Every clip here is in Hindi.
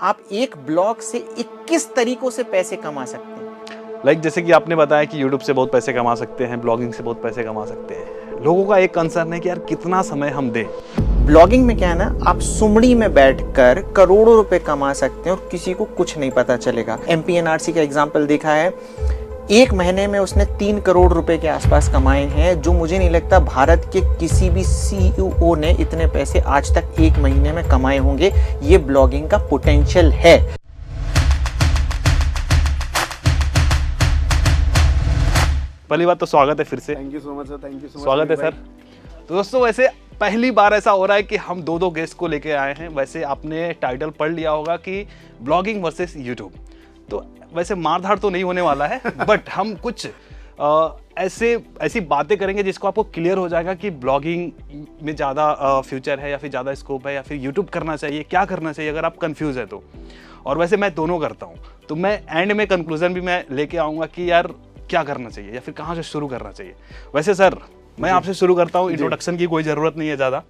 आप एक ब्लॉग से 21 तरीकों से पैसे कमा सकते हैं। लाइक जैसे कि आपने बताया कि यूट्यूब से बहुत पैसे कमा सकते हैं, ब्लॉगिंग से बहुत पैसे कमा सकते हैं। लोगों का एक कंसर्न है कि यार कितना समय हम दें। ब्लॉगिंग में क्या है ना, आप सुमड़ी में बैठकर करोड़ों रुपए कमा सकते हैं और किसी को कुछ नहीं पता चलेगा। एमपीएनआरसी का एग्जाम्पल देखा है, एक महीने में उसने 3 करोड़ रुपए के आसपास कमाए हैं, जो मुझे नहीं लगता भारत के किसी भी सीईओ ने इतने पैसे आज तक एक महीने में कमाए होंगे। ये ब्लॉगिंग का पोटेंशियल है। पहली बात तो स्वागत है फिर से। Thank you so much sir, thank you so much. स्वागत है सर। तो दोस्तों वैसे पहली बार ऐसा हो रहा है कि हम दो गेस्ट को लेके आए हैं। वैसे आपने टाइटल पढ़ लिया होगा कि ब्लॉगिंग वर्सेस यूट्यूब। तो वैसे मारधाड़ तो नहीं होने वाला है बट हम कुछ ऐसी बातें करेंगे जिसको आपको क्लियर हो जाएगा कि ब्लॉगिंग में ज़्यादा फ्यूचर है या फिर ज़्यादा स्कोप है या फिर यूट्यूब करना चाहिए, क्या करना चाहिए अगर आप कंफ्यूज है तो। और वैसे मैं दोनों करता हूँ, तो मैं एंड में कंक्लूजन भी मैं लेके आऊँगा कि यार क्या करना चाहिए या फिर कहाँ से शुरू करना चाहिए। वैसे सर मैं आपसे शुरू करता हूँ, इंट्रोडक्शन की कोई ज़रूरत नहीं है ज़्यादा,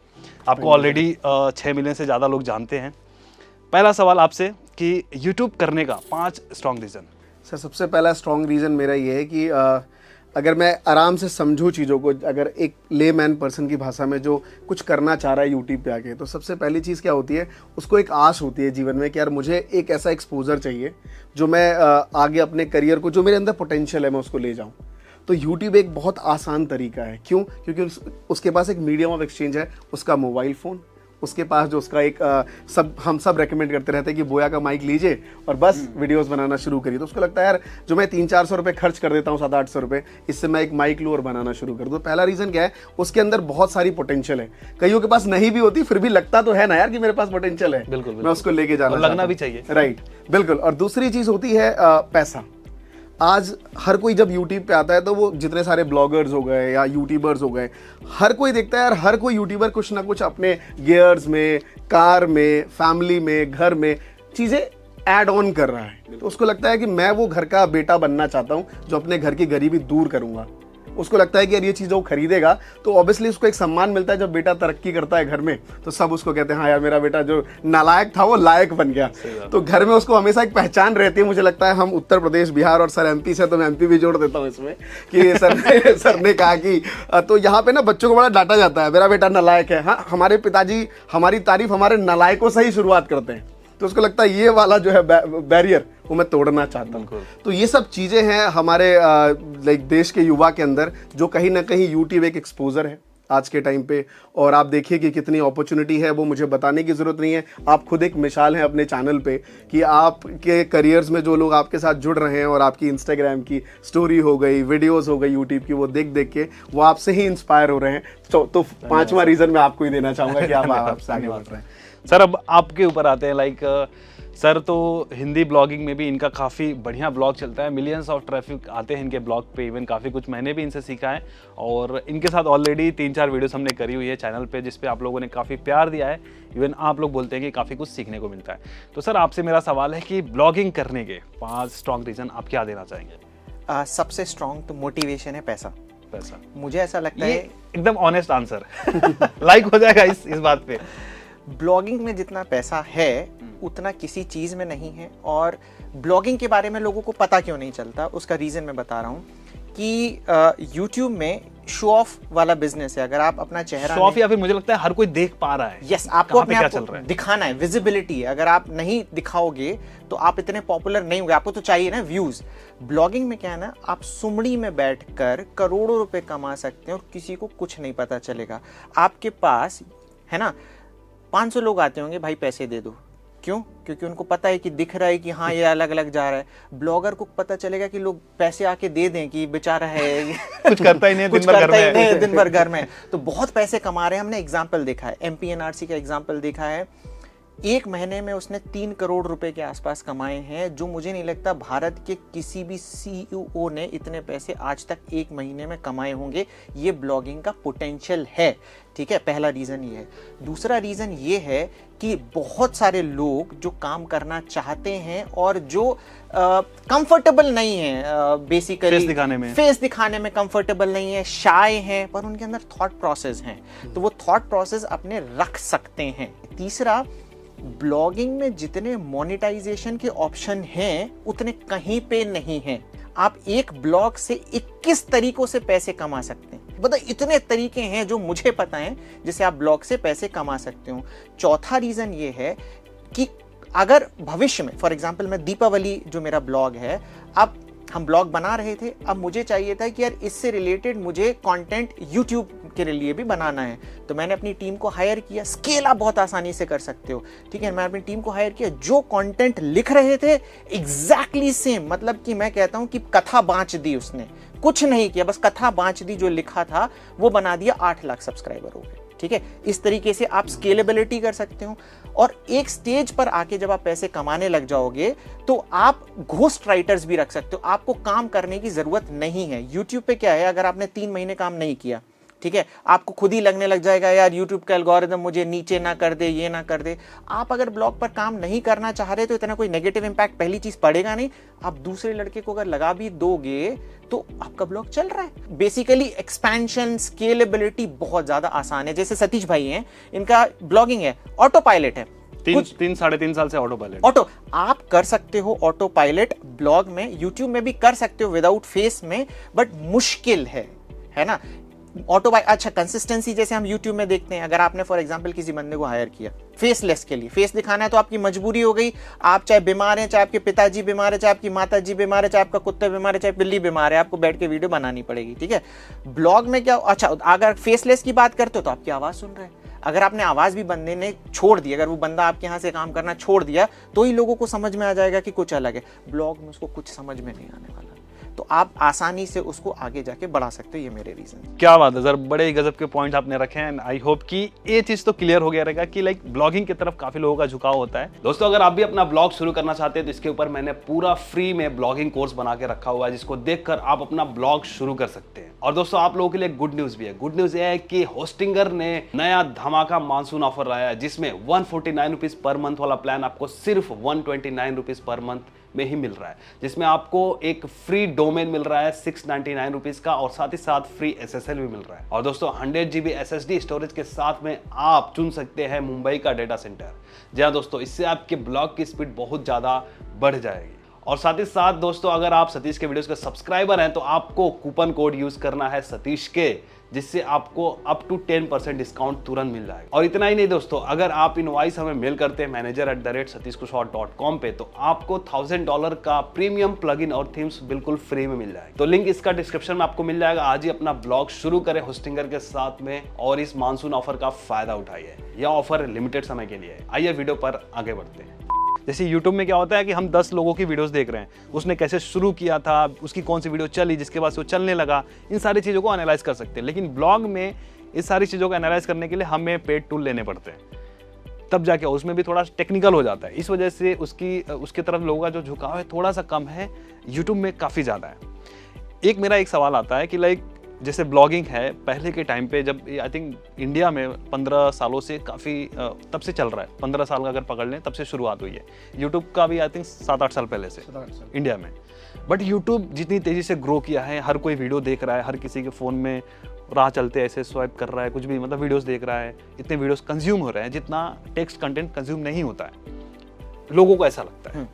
आपको ऑलरेडी 6 मिलियन से ज़्यादा लोग जानते हैं। पहला सवाल आपसे कि यूट्यूब करने का 5 स्ट्रॉन्ग रीज़न। सर सबसे पहला स्ट्रॉन्ग रीज़न मेरा ये है कि अगर मैं आराम से समझूं चीज़ों को, अगर एक लेमैन पर्सन की भाषा में जो कुछ करना चाह रहा है यूट्यूब पे आके, तो सबसे पहली चीज़ क्या होती है, उसको एक आश होती है जीवन में कि यार मुझे एक ऐसा एक्सपोजर चाहिए जो मैं आगे अपने करियर को, जो मेरे अंदर पोटेंशियल है, मैं उसको ले जाऊँ। तो यूट्यूब एक बहुत आसान तरीका है। क्यों? क्योंकि उसके पास एक मीडियम ऑफ एक्सचेंज है, उसका मोबाइल फ़ोन, उसके पास जो उसका एक हम सब रेकमेंड करते रहते हैं कि बोया का माइक लीजिए और बस वीडियोस बनाना शुरू करिए। तो उसको लगता है यार जो मैं 300-400 रुपये खर्च कर देता हूँ, 700-800 रुपये, इससे मैं एक माइक लूँ और बनाना शुरू कर दूँ। तो पहला रीज़न क्या है, उसके अंदर बहुत सारी पोटेंशियल है। कईयों के पास नहीं भी होती, फिर भी लगता तो है ना यार कि मेरे पास पोटेंशियल है, बिल्कुल, मैं उसको लेके जाना, लगना भी चाहिए। राइट, बिल्कुल। और दूसरी चीज़ होती है पैसा। आज हर कोई जब यूट्यूब पे आता है तो वो जितने सारे ब्लॉगर्स हो गए या यूट्यूबर्स हो गए, हर कोई देखता है यार, हर कोई यूट्यूबर कुछ ना कुछ अपने गियर्स में, कार में, फैमिली में, घर में चीज़ें ऐड ऑन कर रहा है। तो उसको लगता है कि मैं वो घर का बेटा बनना चाहता हूँ जो अपने घर की गरीबी दूर करूँगा। उसको लगता है कि यार ये चीज़ वो खरीदेगा तो ऑब्वियसली उसको एक सम्मान मिलता है। जब बेटा तरक्की करता है घर में तो सब उसको कहते हैं हाँ यार मेरा बेटा जो नालायक था वो लायक बन गया। तो घर में उसको हमेशा एक पहचान रहती है। मुझे लगता है हम उत्तर प्रदेश, बिहार और सर एमपी से, तो मैं एमपी भी जोड़ देता हूँ इसमें कि सर ने कहा कि तो यहाँ पे ना बच्चों को बड़ा डांटा जाता है, मेरा बेटा नालायक है। हाँ, हमारे पिताजी हमारी तारीफ हमारे नालायकों से ही शुरुआत करते हैं। तो उसको लगता है ये वाला जो है बैरियर वो मैं तोड़ना चाहता हूँ। तो ये सब चीज़ें हैं हमारे लाइक देश के युवा के अंदर, जो कहीं ना कहीं यूट्यूब एक एक्सपोजर है आज के टाइम पे। और आप देखिए कि कितनी अपॉर्चुनिटी है, वो मुझे बताने की ज़रूरत नहीं है। आप खुद एक मिसाल हैं अपने चैनल पे कि आपके करियर्स में जो लोग आपके साथ जुड़ रहे हैं और आपकी इंस्टाग्राम की स्टोरी हो गई, वीडियोज़ हो गई यूट्यूब की, वो देख देख के वो आपसे ही इंस्पायर हो रहे हैं। तो 5वां रीज़न मैं आपको ही देना चाहूँगा कि आप आपसे आगे बढ़ रहे हैं। सर अब आपके ऊपर आते हैं। लाइक सर तो हिंदी ब्लॉगिंग में भी इनका काफ़ी बढ़िया ब्लॉग चलता है, मिलियंस ऑफ ट्रैफिक आते हैं इनके ब्लॉग पे। इवन काफ़ी कुछ मैंने भी इनसे सीखा है और इनके साथ ऑलरेडी 3-4 वीडियोस हमने करी हुई है चैनल पे, जिस पे आप लोगों ने काफ़ी प्यार दिया है। इवन आप लोग बोलते हैं कि काफ़ी कुछ सीखने को मिलता है। तो सर आपसे मेरा सवाल है कि ब्लॉगिंग करने के 5 स्ट्रॉन्ग रीज़न आप क्या देना चाहेंगे? सबसे स्ट्रॉन्ग तो मोटिवेशन है, पैसा। मुझे ऐसा लगता ये है एकदम ऑनेस्ट आंसर लाइक हो जाएगा इस बात पे। ब्लॉगिंग में जितना पैसा है उतना किसी चीज़ में नहीं है। और ब्लॉगिंग के बारे में लोगों को पता क्यों नहीं चलता, उसका रीज़न मैं बता रहा हूँ कि यूट्यूब में शो ऑफ वाला बिजनेस है। अगर आप अपना चेहरा शो ऑफ, या फिर मुझे लगता है हर कोई देख पा रहा है, यस, आपको अपने क्या आप चल रहा को है, दिखाना है, विजिबिलिटी है। अगर आप नहीं दिखाओगे तो आप इतने पॉपुलर नहीं होंगे, आपको तो चाहिए ना व्यूज। ब्लॉगिंग में क्या है ना, आप सुमड़ी में बैठकर करोड़ों रुपए कमा सकते हैं और किसी को कुछ नहीं पता चलेगा। आपके पास है ना 500 लोग आते होंगे, भाई पैसे दे दो। क्यों? क्योंकि उनको पता है कि दिख रहा है कि हाँ ये अलग अलग जा रहा है। ब्लॉगर को पता चलेगा कि लोग पैसे आके दे दें कि बेचारा है कुछ करता ही नहीं, कुछ करता ही नहीं, दिन भर घर में, तो बहुत पैसे कमा रहे हैं। हमने एग्जाम्पल देखा है, एमपीएनआरसी का एग्जाम्पल देखा है। एक महीने में उसने 3 करोड़ रुपए के आसपास कमाए हैं, जो मुझे नहीं लगता भारत के किसी भी सीईओ ने इतने पैसे आज तक एक महीने में कमाए होंगे। ये ब्लॉगिंग का पोटेंशियल है, ठीक है। पहला रीज़न ये है। दूसरा रीज़न ये है कि बहुत सारे लोग जो काम करना चाहते हैं और जो कंफर्टेबल नहीं है, बेसिकली फेस दिखाने में कंफर्टेबल नहीं है, शाय हैं, पर उनके अंदर थॉट प्रोसेस हैं, तो वो थॉट प्रोसेस अपने रख सकते हैं। तीसरा, ब्लॉगिंग में जितने मोनेटाइजेशन के ऑप्शन हैं उतने कहीं पे नहीं हैं। आप एक ब्लॉग से 21 तरीकों से पैसे कमा सकते हैं। मतलब इतने तरीके हैं जो मुझे पता है जिससे आप ब्लॉग से पैसे कमा सकते हो। चौथा रीजन ये है कि अगर भविष्य में, फॉर एग्जांपल मैं दीपावली जो मेरा ब्लॉग है, अब हम ब्लॉग बना रहे थे, अब मुझे चाहिए था कि यार इससे रिलेटेड मुझे कंटेंट यूट्यूब के लिए भी बनाना है, तो मैंने अपनी टीम को हायर किया। स्केल आप बहुत आसानी से कर सकते हो, ठीक है। मैंने अपनी टीम को हायर किया, जो कंटेंट लिख रहे थे एग्जैक्टली सेम, मतलब कि मैं कहता हूं कि कथा बांच दी उसने, कुछ नहीं किया, बस कथा बांच दी, जो लिखा था वो बना दिया, 8 लाख सब्सक्राइबर हो गए, ठीक है। इस तरीके से आप स्केलेबिलिटी कर सकते हो। और एक स्टेज पर आके जब आप पैसे कमाने लग जाओगे तो आप घोस्ट राइटर्स भी रख सकते हो, आपको काम करने की जरूरत नहीं है। यूट्यूब पे क्या है, अगर आपने 3 महीने काम नहीं किया, ठीक है, आपको खुद ही लगने लग जाएगा यार यूट्यूब का एल्गोरिदम मुझे नीचे ना कर दे, ये ना कर दे। आप अगर ब्लॉग पर काम नहीं करना चाह रहे तो इतना कोई नेगेटिव इंपैक्ट पहली चीज पड़ेगा नहीं। आप दूसरे लड़के को अगर लगा भी दोगे तो आपका ब्लॉग चल रहा है। बेसिकली एक्सपेंशन, स्केलेबिलिटी बहुत ज्यादा आसान है। जैसे सतीश भाई हैं, इनका ब्लॉगिंग है, ऑटो पायलट है, 3-3.5 साल से ऑटो पायलट। ऑटो आप कर सकते हो, ऑटो पायलट ब्लॉग में, यूट्यूब में भी कर सकते हो विदाउट फेस में, बट मुश्किल है ना। ऑटो बाय, अच्छा कंसिस्टेंसी जैसे हम YouTube में देखते हैं, अगर आपने फॉर एग्जांपल किसी बंदे को हायर किया फेसलेस के लिए, फेस दिखाना है तो आपकी मजबूरी हो गई, आप चाहे बीमार हैं, चाहे आपके पिताजी बीमार है, चाहे आपकी माताजी बीमार है, चाहे आपका कुत्ता बीमार है, चाहे बिल्ली बीमार है, आपको बैठ के वीडियो बनानी पड़ेगी, ठीक है। ब्लॉग में क्या, अच्छा अगर फेसलेस की बात करते हो तो आपकी आवाज सुन रहे हैं, अगर आपने आवाज भी बंदे ने छोड़ दी, अगर वो बंदा आपके यहाँ से काम करना छोड़ दिया तो ही लोगों को समझ में आ जाएगा कि कुछ अलग है। ब्लॉग में उसको कुछ समझ में नहीं आने वाला, तो आप आसानी से उसको आगे जाके बढ़ा सकते हो। ये मेरे रीजन। क्या बात है सर, बड़े ही गजब के पॉइंट आपने रखे हैं। आई होप कि ये चीज तो क्लियर हो गया रहेगा कि लाइक ब्लॉगिंग की तरफ काफी लोगों का झुकाव होता है। दोस्तों अगर आप भी अपना ब्लॉग शुरू करना चाहते हैं तो इसके ऊपर मैंने पूरा फ्री में ब्लॉगिंग कोर्स बना के रखा हुआ है, जिसको देखकर आप अपना ब्लॉग शुरू कर सकते हैं। और दोस्तों आप लोगों के लिए गुड न्यूज भी है। गुड न्यूज ये है कि होस्टिंगर ने नया धमाका मानसून ऑफर लाया है, जिसमें 149 रुपीज पर मंथ वाला प्लान आपको सिर्फ 129 रुपीज पर मंथ में ही मिल रहा है, जिसमें आपको एक फ्री डोमेन मिल रहा है 699 रुपीज का, और साथ ही साथ फ्री SSL भी मिल रहा है। और दोस्तों 100 GB SSD स्टोरेज के साथ में आप चुन सकते हैं मुंबई का डेटा सेंटर। जी हाँ दोस्तों, इससे आपके ब्लॉग की स्पीड बहुत ज्यादा बढ़ जाएगी। और साथ ही साथ दोस्तों अगर आप सतीश के वीडियोस के सब्सक्राइबर हैं तो आपको कूपन कोड यूज करना है सतीश के, जिससे आपको अप टू 10% डिस्काउंट तुरंत मिल जाएगा। और इतना ही नहीं दोस्तों, अगर आप इनवॉइस हमें मेल करते हैं manager@satishkushwaha.com पे, तो आपको $1000 का प्रीमियम प्लगइन और थीम्स बिल्कुल फ्री में मिल जाएगा। तो लिंक इसका डिस्क्रिप्शन में आपको मिल जाएगा। आज ही अपना ब्लॉग शुरू करें होस्टिंगर के साथ में और इस मानसून ऑफर का फायदा उठाइए। यह ऑफर लिमिटेड समय के लिए है। आइए वीडियो पर आगे बढ़ते हैं। जैसे YouTube में क्या होता है कि हम 10 लोगों की वीडियोस देख रहे हैं, उसने कैसे शुरू किया था, उसकी कौन सी वीडियो चली, जिसके बाद वो चलने लगा, इन सारी चीज़ों को एनालाइज कर सकते हैं। लेकिन ब्लॉग में इस सारी चीज़ों को एनालाइज करने के लिए हमें पेड टूल लेने पड़ते हैं, तब जाके उसमें भी थोड़ा टेक्निकल हो जाता है। इस वजह से उसकी तरफ लोगों का जो झुकाव है थोड़ा सा कम है, यूट्यूब में काफ़ी ज़्यादा है। मेरा एक सवाल आता है कि लाइक जैसे ब्लॉगिंग है, पहले के टाइम पे जब आई थिंक इंडिया में 15 सालों से काफ़ी तब से चल रहा है, 15 साल का अगर पकड़ लें तब से शुरुआत हुई है। यूट्यूब का भी आई थिंक 7-8 साल पहले से इंडिया में। बट यूट्यूब जितनी तेज़ी से ग्रो किया है, हर कोई वीडियो देख रहा है, हर किसी के फ़ोन में राह चलते ऐसे स्वाइप कर रहा है, कुछ भी मतलब वीडियोस देख रहा है, इतने वीडियोस कंज्यूम हो रहे हैं जितना टेक्स्ट कंटेंट कंज्यूम नहीं होता है, लोगों को ऐसा लगता है।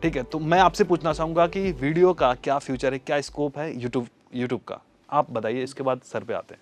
ठीक है, तो मैं आपसे पूछना चाहूँगा कि वीडियो का क्या फ्यूचर है, क्या स्कोप है यूट्यूब का, आप बताइए, इसके बाद सर पे आते हैं।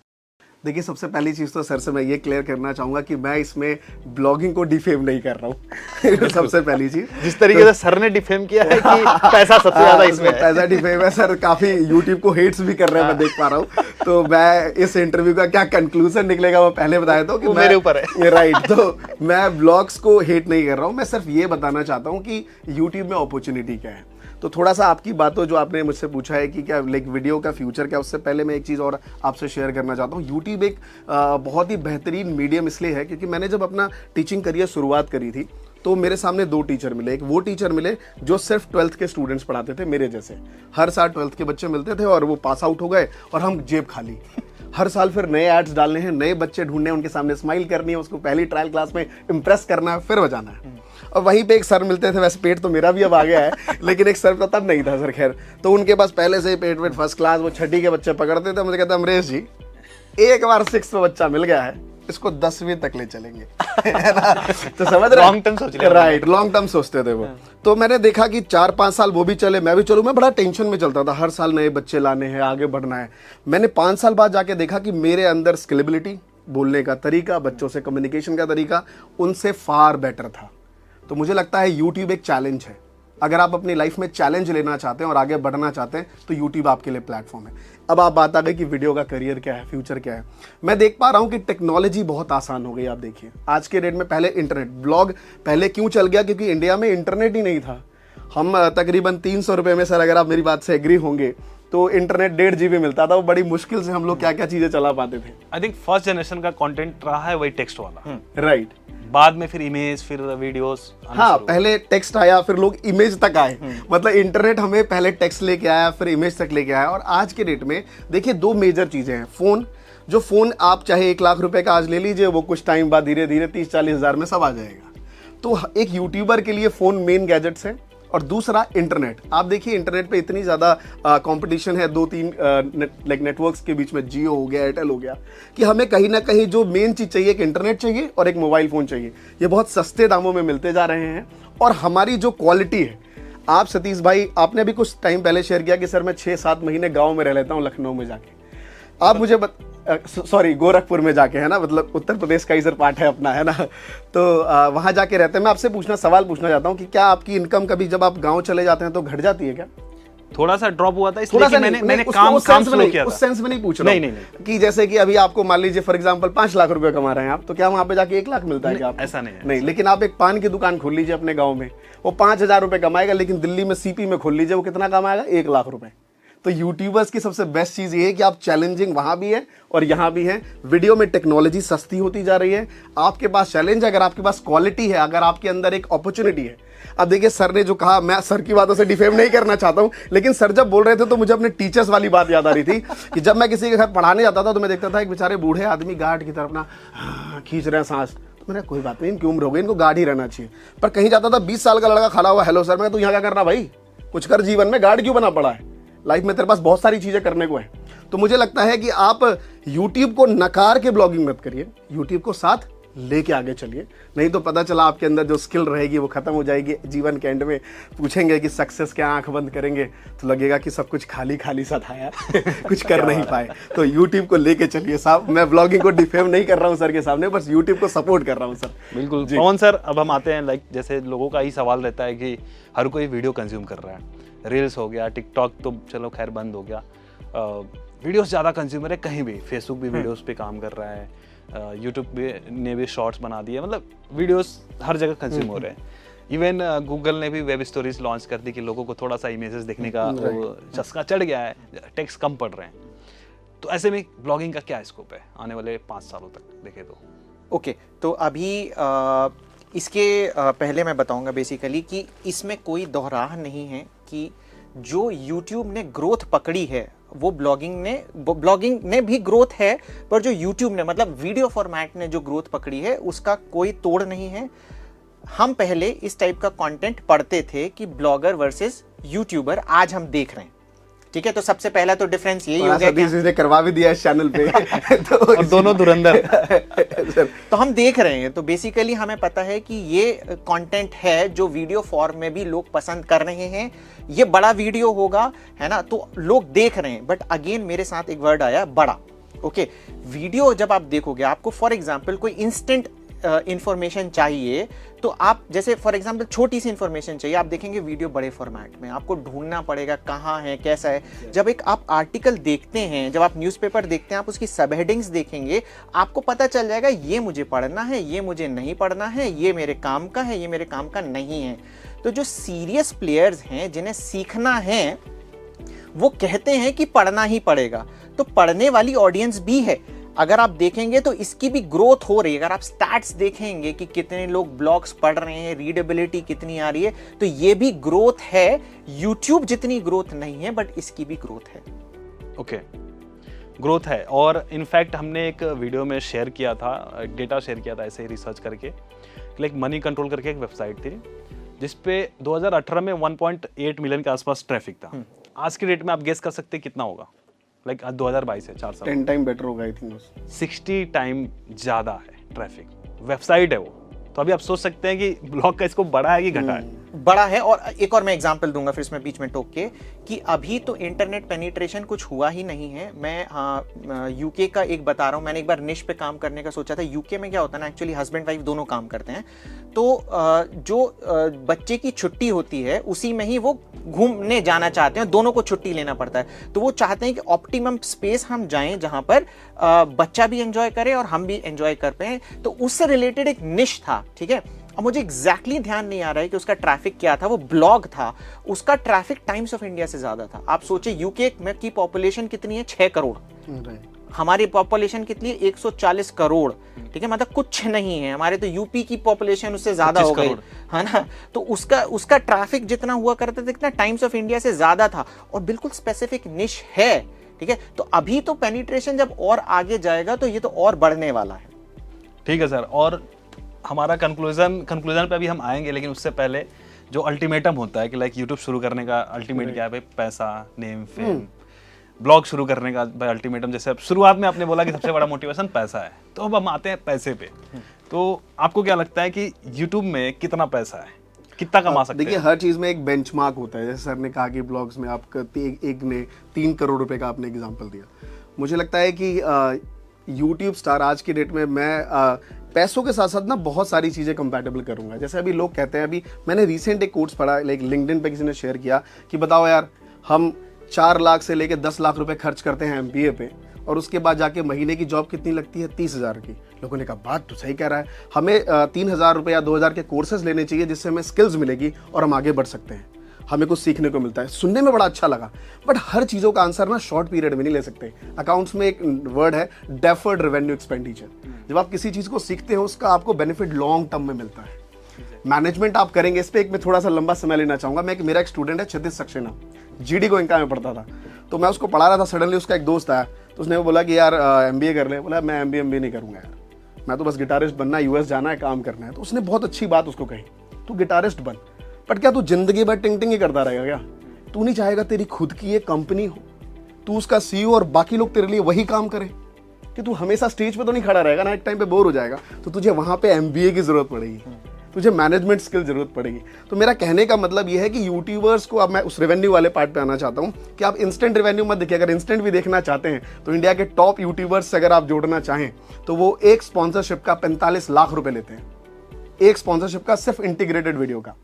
देखिए सबसे पहली चीज़ तो सर से मैं ये क्लियर करना चाहूँगा कि मैं इसमें ब्लॉगिंग को डिफेम नहीं कर रहा हूँ। सबसे पहली चीज़, जिस तरीके से सर ने डिफेम किया है कि पैसा सबसे ज़्यादा इसमें है। पैसा डिफेम है सर, काफ़ी यूट्यूब को हेट्स भी कर रहे हैं, मैं देख पा रहा हूँ। तो मैं इस इंटरव्यू का क्या कंक्लूजन निकलेगा वो पहले बताया था कि मेरे ऊपर है। राइट, तो मैं ब्लॉग्स को हेट नहीं कर रहा हूँ, मैं सिर्फ ये बताना चाहता हूँ कि यूट्यूब में अपॉर्चुनिटी क्या है। तो थोड़ा सा आपकी बातों जो आपने मुझसे पूछा है कि क्या लाइक वीडियो का फ्यूचर क्या, उससे पहले मैं एक चीज़ और आपसे शेयर करना चाहता हूँ। यूट्यूब एक बहुत ही बेहतरीन मीडियम इसलिए है क्योंकि मैंने जब अपना टीचिंग करियर शुरुआत करी थी तो मेरे सामने 2 टीचर मिले। एक वो टीचर मिले जो सिर्फ 12th के स्टूडेंट्स पढ़ाते थे मेरे जैसे, हर साल 12th के बच्चे मिलते थे और वो पास आउट हो गए और हम जेब खाली। हर साल फिर नए एड्स डालने हैं, नए बच्चे ढूंढने हैं, उनके सामने स्माइल करनी है, उसको पहली ट्रायल क्लास में इम्प्रेस करना है, फिर बजाना है। और वहीं पे एक सर मिलते थे, वैसे पेट तो मेरा भी अब आ गया है लेकिन एक सर तो तब नहीं था सर, खैर। तो उनके पास पहले से ही पेट वेट फर्स्ट क्लास, वो 6ठी के बच्चे पकड़ते थे। मुझे कहता अमरेश जी, एक बार 6th में बच्चा मिल गया है, इसको 10वीं तक ले चलेंगे है ना? तो समझ रहे Long term सोच रहे हैं। राइट, लॉन्ग टर्म सोचते थे वो। तो मैंने देखा कि 4-5 साल वो भी चले, मैं भी चलूँ। मैं बड़ा टेंशन में चलता था, हर साल नए बच्चे लाने हैं, आगे बढ़ना है। मैंने 5 साल बाद जाके देखा कि मेरे अंदर स्किलेबिलिटी, बोलने का तरीका, बच्चों से कम्युनिकेशन का तरीका उनसे फार बेटर था। तो मुझे लगता है यूट्यूब एक चैलेंज है। अगर आप अपनी लाइफ में चैलेंज लेना चाहते हैं और आगे बढ़ना चाहते हैं तो यूट्यूब आपके लिए प्लेटफॉर्म है। अब आप बात आ गई कि वीडियो का करियर क्या है, फ्यूचर क्या है। मैं देख पा रहा हूं कि टेक्नोलॉजी बहुत आसान हो गई। आप देखिए आज के डेट में, पहले इंटरनेट, ब्लॉग पहले क्यों चल गया? क्योंकि इंडिया में इंटरनेट ही नहीं था। हम तकरीबन 300 रुपये में, सर अगर आप मेरी बात से एग्री होंगे, तो इंटरनेट 1.5 GB मिलता था। वो बड़ी मुश्किल से हम लोग क्या क्या चीजें चला पाते थे। आई थिंक फर्स्ट जनरेशन का कंटेंट रहा है वही टेक्स्ट वाला। राइट। बाद में फिर इमेज, फिर वीडियोस। हाँ, पहले टेक्स्ट आया, फिर लोग इमेज तक आए। मतलब इंटरनेट हमें पहले टेक्स्ट लेके आया, फिर इमेज तक लेके आया। और आज के डेट में देखिए 2 मेजर चीजें हैं। फोन, जो फोन आप चाहे 1 लाख रुपए का आज ले लीजिए, वो कुछ टाइम बाद धीरे धीरे 30-40 हज़ार में सब आ जाएगा। तो एक यूट्यूबर के लिए फोन मेन गैजेट्स है। और दूसरा इंटरनेट। आप देखिए इंटरनेट पे इतनी ज़्यादा कंपटीशन है 2-3 नेटवर्क्स के बीच में, जियो हो गया, एयरटेल हो गया, कि हमें कहीं ना कहीं जो मेन चीज़ चाहिए, एक इंटरनेट चाहिए और एक मोबाइल फ़ोन चाहिए। ये बहुत सस्ते दामों में मिलते जा रहे हैं। और हमारी जो क्वालिटी है, आप सतीश भाई, आपने अभी कुछ टाइम पहले शेयर किया कि सर मैं 6-7 महीने गाँव में रह लेता हूँ, लखनऊ में जाके। आप मुझे सॉरी गोरखपुर में जाके, है ना, मतलब उत्तर प्रदेश का इधर पार्ट है अपना, है ना। तो वहाँ जाके रहते हैं। मैं आपसे सवाल पूछना चाहता हूँ कि क्या आपकी इनकम कभी जब आप गांव चले जाते हैं तो घट जाती है क्या? थोड़ा सा ड्रॉप हुआ था, थोड़ा सा मैंने काम स्लो किया था। उस सेंस में नहीं पूछ रहा हूँ नहीं। कि जैसे कि अभी आपको मान लीजिए फॉर एग्जांपल 5 लाख रुपए कमा रहे हैं आप, तो क्या वहाँ पे जाके 1 लाख मिलता है क्या आपको? ऐसा नहीं है। नहीं, लेकिन आप एक पान की दुकान खोल लीजिए अपने गाँव में, वो 5,000 रुपए कमाएगा। लेकिन दिल्ली में सीपी में खोल लीजिए, वो कितना कमाएगा? 1 लाख रुपए। तो यूट्यूबर्स की सबसे बेस्ट चीज़ ये है कि आप चैलेंजिंग वहाँ भी है और यहाँ भी है। वीडियो में टेक्नोलॉजी सस्ती होती जा रही है। आपके पास चैलेंज है, अगर आपके पास क्वालिटी है, अगर आपके अंदर एक अपॉर्चुनिटी है। अब देखिए सर ने जो कहा, मैं सर की बातों से डिफेम नहीं करना चाहता हूँ, लेकिन सर जब बोल रहे थे तो मुझे अपने टीचर्स वाली बात याद आ रही थी कि जब मैं किसी के घर पढ़ाने जाता था तो मैं देखता था एक बेचारे बूढ़े आदमी गार्ड की तरफ ना खींच रहे हैं सांस। तो मैंने कोई बात नहीं, इनकी उम्र हो गई, इनको गार्ड ही रहना चाहिए। पर कहीं जाता था 20 साल का लड़का खड़ा हुआ, हेलो सर, मैं तो यहाँ क्या करना भाई, कुछ कर जीवन में, गार्ड क्यों बना पड़ा है? लाइफ में तेरे पास बहुत सारी चीजें करने को है। तो मुझे लगता है कि आप YouTube को नकार के ब्लॉगिंग मत करिए, YouTube को साथ लेके आगे चलिए। नहीं तो पता चला आपके अंदर जो स्किल रहेगी वो खत्म हो जाएगी। जीवन के एंड में पूछेंगे कि सक्सेस क्या, आंख बंद करेंगे तो लगेगा कि सब कुछ खाली खाली सा था यार कुछ कर नहीं पाए। तो YouTube को लेके चलिए साहब। मैं ब्लॉगिंग को डिफेम नहीं कर रहा हूँ सर के सामने, बस YouTube को सपोर्ट कर रहा हूँ सर। बिल्कुल पवन सर, अब हम आते हैं जैसे लोगों का ही सवाल रहता है कि हर कोई वीडियो कंज्यूम कर रहा है। रील्स हो गया, टिकटॉक तो चलो खैर बंद हो गया, वीडियोस ज़्यादा कंज्यूमर है, कहीं भी फेसबुक भी वीडियोस पे काम कर रहा है, यूट्यूब ने भी शॉर्ट्स बना दिए, मतलब वीडियोस हर जगह कंज्यूम हो रहे हैं। इवन गूगल ने भी वेब स्टोरीज लॉन्च कर दी कि लोगों को थोड़ा सा इमेजेस देखने का चस्का चढ़ गया है, टेक्स्ट कम पड़ रहे हैं। तो ऐसे में ब्लॉगिंग का क्या स्कोप है आने वाले 5 सालों तक देखें तो? ओके, तो अभी इसके पहले मैं बताऊंगा बेसिकली कि इसमें कोई दोहराह नहीं है कि जो YouTube ने ग्रोथ पकड़ी है वो ब्लॉगिंग ने भी ग्रोथ है, पर जो YouTube ने, मतलब वीडियो फॉर्मेट ने जो ग्रोथ पकड़ी है उसका कोई तोड़ नहीं है। हम पहले इस टाइप का कंटेंट पढ़ते थे कि ब्लॉगर वर्सेस यूट्यूबर, आज हम देख रहे हैं, ठीक है। तो सबसे पहला तो डिफरेंस यही हो गया कि इसने करवा भी दिया इस चैनल पे तो और दोनों धुरंधर तो हम देख रहे हैं। तो बेसिकली हमें पता है कि ये कंटेंट है जो वीडियो फॉर्म में भी लोग पसंद कर रहे हैं। ये बड़ा वीडियो होगा, है ना, तो लोग देख रहे हैं। बट अगेन मेरे साथ एक वर्ड आया, बड़ा। ओके, वीडियो जब आप देखोगे, आपको फॉर एग्जांपल कोई इंस्टेंट इंफॉर्मेशन चाहिए, तो आप जैसे फॉर एग्जांपल छोटी सी इंफॉर्मेशन चाहिए, आप देखेंगे वीडियो बड़े फॉर्मेट में, आपको ढूंढना पड़ेगा कहाँ है, कैसा है। जब एक आप आर्टिकल देखते हैं, जब आप न्यूज़पेपर देखते हैं, आप उसकी सब हेडिंग्स देखेंगे, आपको पता चल जाएगा ये मुझे पढ़ना है, ये मुझे नहीं पढ़ना है, ये मेरे काम का है, ये मेरे काम का नहीं है। तो जो सीरियस प्लेयर्स हैं, जिन्हें सीखना है, वो कहते हैं कि पढ़ना ही पड़ेगा। तो पढ़ने वाली ऑडियंस भी है। अगर आप देखेंगे तो इसकी भी ग्रोथ हो रही है। अगर आप स्टैट्स देखेंगे कि कितने लोग ब्लॉग्स पढ़ रहे हैं, रीडेबिलिटी कितनी आ रही है, तो ये भी ग्रोथ है। यूट्यूब जितनी ग्रोथ नहीं है, बट इसकी भी ग्रोथ है। ओके, ग्रोथ है। और इनफैक्ट हमने एक वीडियो में शेयर किया था, डेटा शेयर किया था ऐसे ही रिसर्च करके, लाइक मनी कंट्रोल करके एक वेबसाइट थी जिसपे 2018 में 1.8 मिलियन के आसपास ट्रैफिक था। आज की डेट में आप गेस कर सकते हैं कितना होगा लाइक 2022 है, 4 साल 10 टाइम बेटर होगा आई थिंक। 60 टाइम ज़्यादा है ट्रैफिक, वेबसाइट है वो। तो अभी आप सोच सकते हैं कि ब्लॉग का इसको बढ़ा है कि घटा है। बड़ा है। और एक और मैं एग्जांपल दूंगा फिर इसमें बीच में टोक के कि अभी तो इंटरनेट पेनिट्रेशन कुछ हुआ ही नहीं है। मैं यूके का एक बता रहा हूँ, मैंने एक बार निश पे काम करने का सोचा था। यूके में क्या होता है ना, एक्चुअली हस्बैंड वाइफ दोनों काम करते हैं, तो जो बच्चे की छुट्टी होती है उसी में ही वो घूमने जाना चाहते हैं, दोनों को छुट्टी लेना पड़ता है। तो वो चाहते हैं कि ऑप्टिमम स्पेस हम जाएं जहां पर बच्चा भी एंजॉय करे और हम भी एंजॉय कर पाए। तो उससे रिलेटेड एक निश था, ठीक है। अब मुझे एग्जैक्टली ध्यान नहीं आ रहा है कि उसका ट्रैफिक क्या था, वो ब्लॉग था, उसका ट्रैफिक टाइम्स ऑफ इंडिया से ज्यादा था। आप सोचिए यूके में की पॉपुलेशन कितनी है, 6 करोड़। हमारी पॉपुलेशन कितनी है, 140 करोड़, ठीक है। मतलब कुछ नहीं है, हमारे तो यूपी की पॉपुलेशन उससे ज्यादा हो गई है ना। तो उसका ट्रैफिक जितना हुआ करता था, इतना टाइम्स ऑफ इंडिया से ज्यादा था, और बिल्कुल स्पेसिफिक निश है, ठीक है। तो अभी तो पेनिट्रेशन जब और आगे जाएगा तो ये तो और बढ़ने वाला है। ठीक है सर, और हमारा कंक्लूजन पे अभी हम आएंगे, लेकिन उससे पहले जो अल्टीमेटम होता है कि लाइक यूट्यूब शुरू करने का अल्टीमेट क्या है भाई, पैसा, नेम, फेम। ब्लॉग शुरू करने का भाई अल्टीमेटम, जैसे अब शुरुआत में आपने बोला कि सबसे बड़ा मोटिवेशन पैसा है, तो अब हम आते हैं पैसे पे। तो आपको क्या लगता है कि यूट्यूब में कितना पैसा है, कितना कमा सकते हैं? देखिए, हर चीज में एक बेंचमार्क होता है। जैसे सर ने कहा कि ब्लॉग्स में आपका एक ने 3 करोड़ रुपए का आपने एग्जांपल दिया। मुझे लगता है कि यूट्यूब स्टार आज की डेट में मैं पैसों के साथ साथ ना बहुत सारी चीज़ें कंपैटिबल करूंगा। जैसे अभी लोग कहते हैं, अभी मैंने रिसेंट एक कोर्स पढ़ा, लाइक लिंक्डइन पे किसी ने शेयर किया कि बताओ यार, हम 4 लाख से लेके 10 लाख रुपए खर्च करते हैं MBA पे, और उसके बाद जाके महीने की जॉब कितनी लगती है, 30,000 की। लोगों ने कहा बात तो सही कह रहा है, हमें 3,000 रुपये या 2,000 के कोर्सेज लेने चाहिए जिससे हमें स्किल्स मिलेगी और हम आगे बढ़ सकते हैं, हमें कुछ सीखने को मिलता है। सुनने में बड़ा अच्छा लगा, बट हर चीज़ों का आंसर ना शॉर्ट पीरियड में नहीं ले सकते। अकाउंट्स में एक वर्ड है डेफर्ड रेवेन्यू एक्सपेंडिचर। जब आप किसी चीज़ को सीखते हो उसका आपको बेनिफिट लॉन्ग टर्म में मिलता है। मैनेजमेंट आप करेंगे, इस पर एक मैं थोड़ा सा लंबा समय लेना चाहूँगा। मेरा एक स्टूडेंट है क्षितिज सक्सेना, GD गोयनका में पढ़ता था, तो मैं उसको पढ़ा रहा था। सडनली उसका एक दोस्त आया, तो उसने बोला कि यार MBA कर ले। बोला मैं MBA नहीं करूँगा यार, मैं तो बस गिटारिस्ट बनना है, US जाना है, काम करना है। तो उसने बहुत अच्छी बात उसको कही, तू गिटारिस्ट बन, बट क्या तू जिंदगी भर टिंग ही करता रहेगा क्या? तू नहीं चाहेगा तेरी खुद की एक कंपनी हो, तू उसका CEO और बाकी लोग तेरे लिए वही काम करें? कि तू हमेशा स्टेज पे तो नहीं खड़ा रहेगा ना, एक टाइम पे बोर हो जाएगा। तो तुझे वहां पे MBA की जरूरत पड़ेगी, तुझे मैनेजमेंट स्किल जरूरत पड़ेगी। तो मेरा कहने का मतलब ये है कि यूट्यूबर्स को, अब मैं उस रेवेन्यू वाले पार्ट पे आना चाहता हूँ कि आप इंस्टेंट रेवेन्यू मत देखिए। अगर इंस्टेंट भी देखना चाहते हैं तो इंडिया के टॉप यूट्यूबर्स से अगर आप जोड़ना चाहें तो वो एक स्पॉन्सरशिप का 45 लाख रुपए लेते हैं, एक स्पॉन्सरशिप का, सिर्फ इंटीग्रेटेड वीडियो का।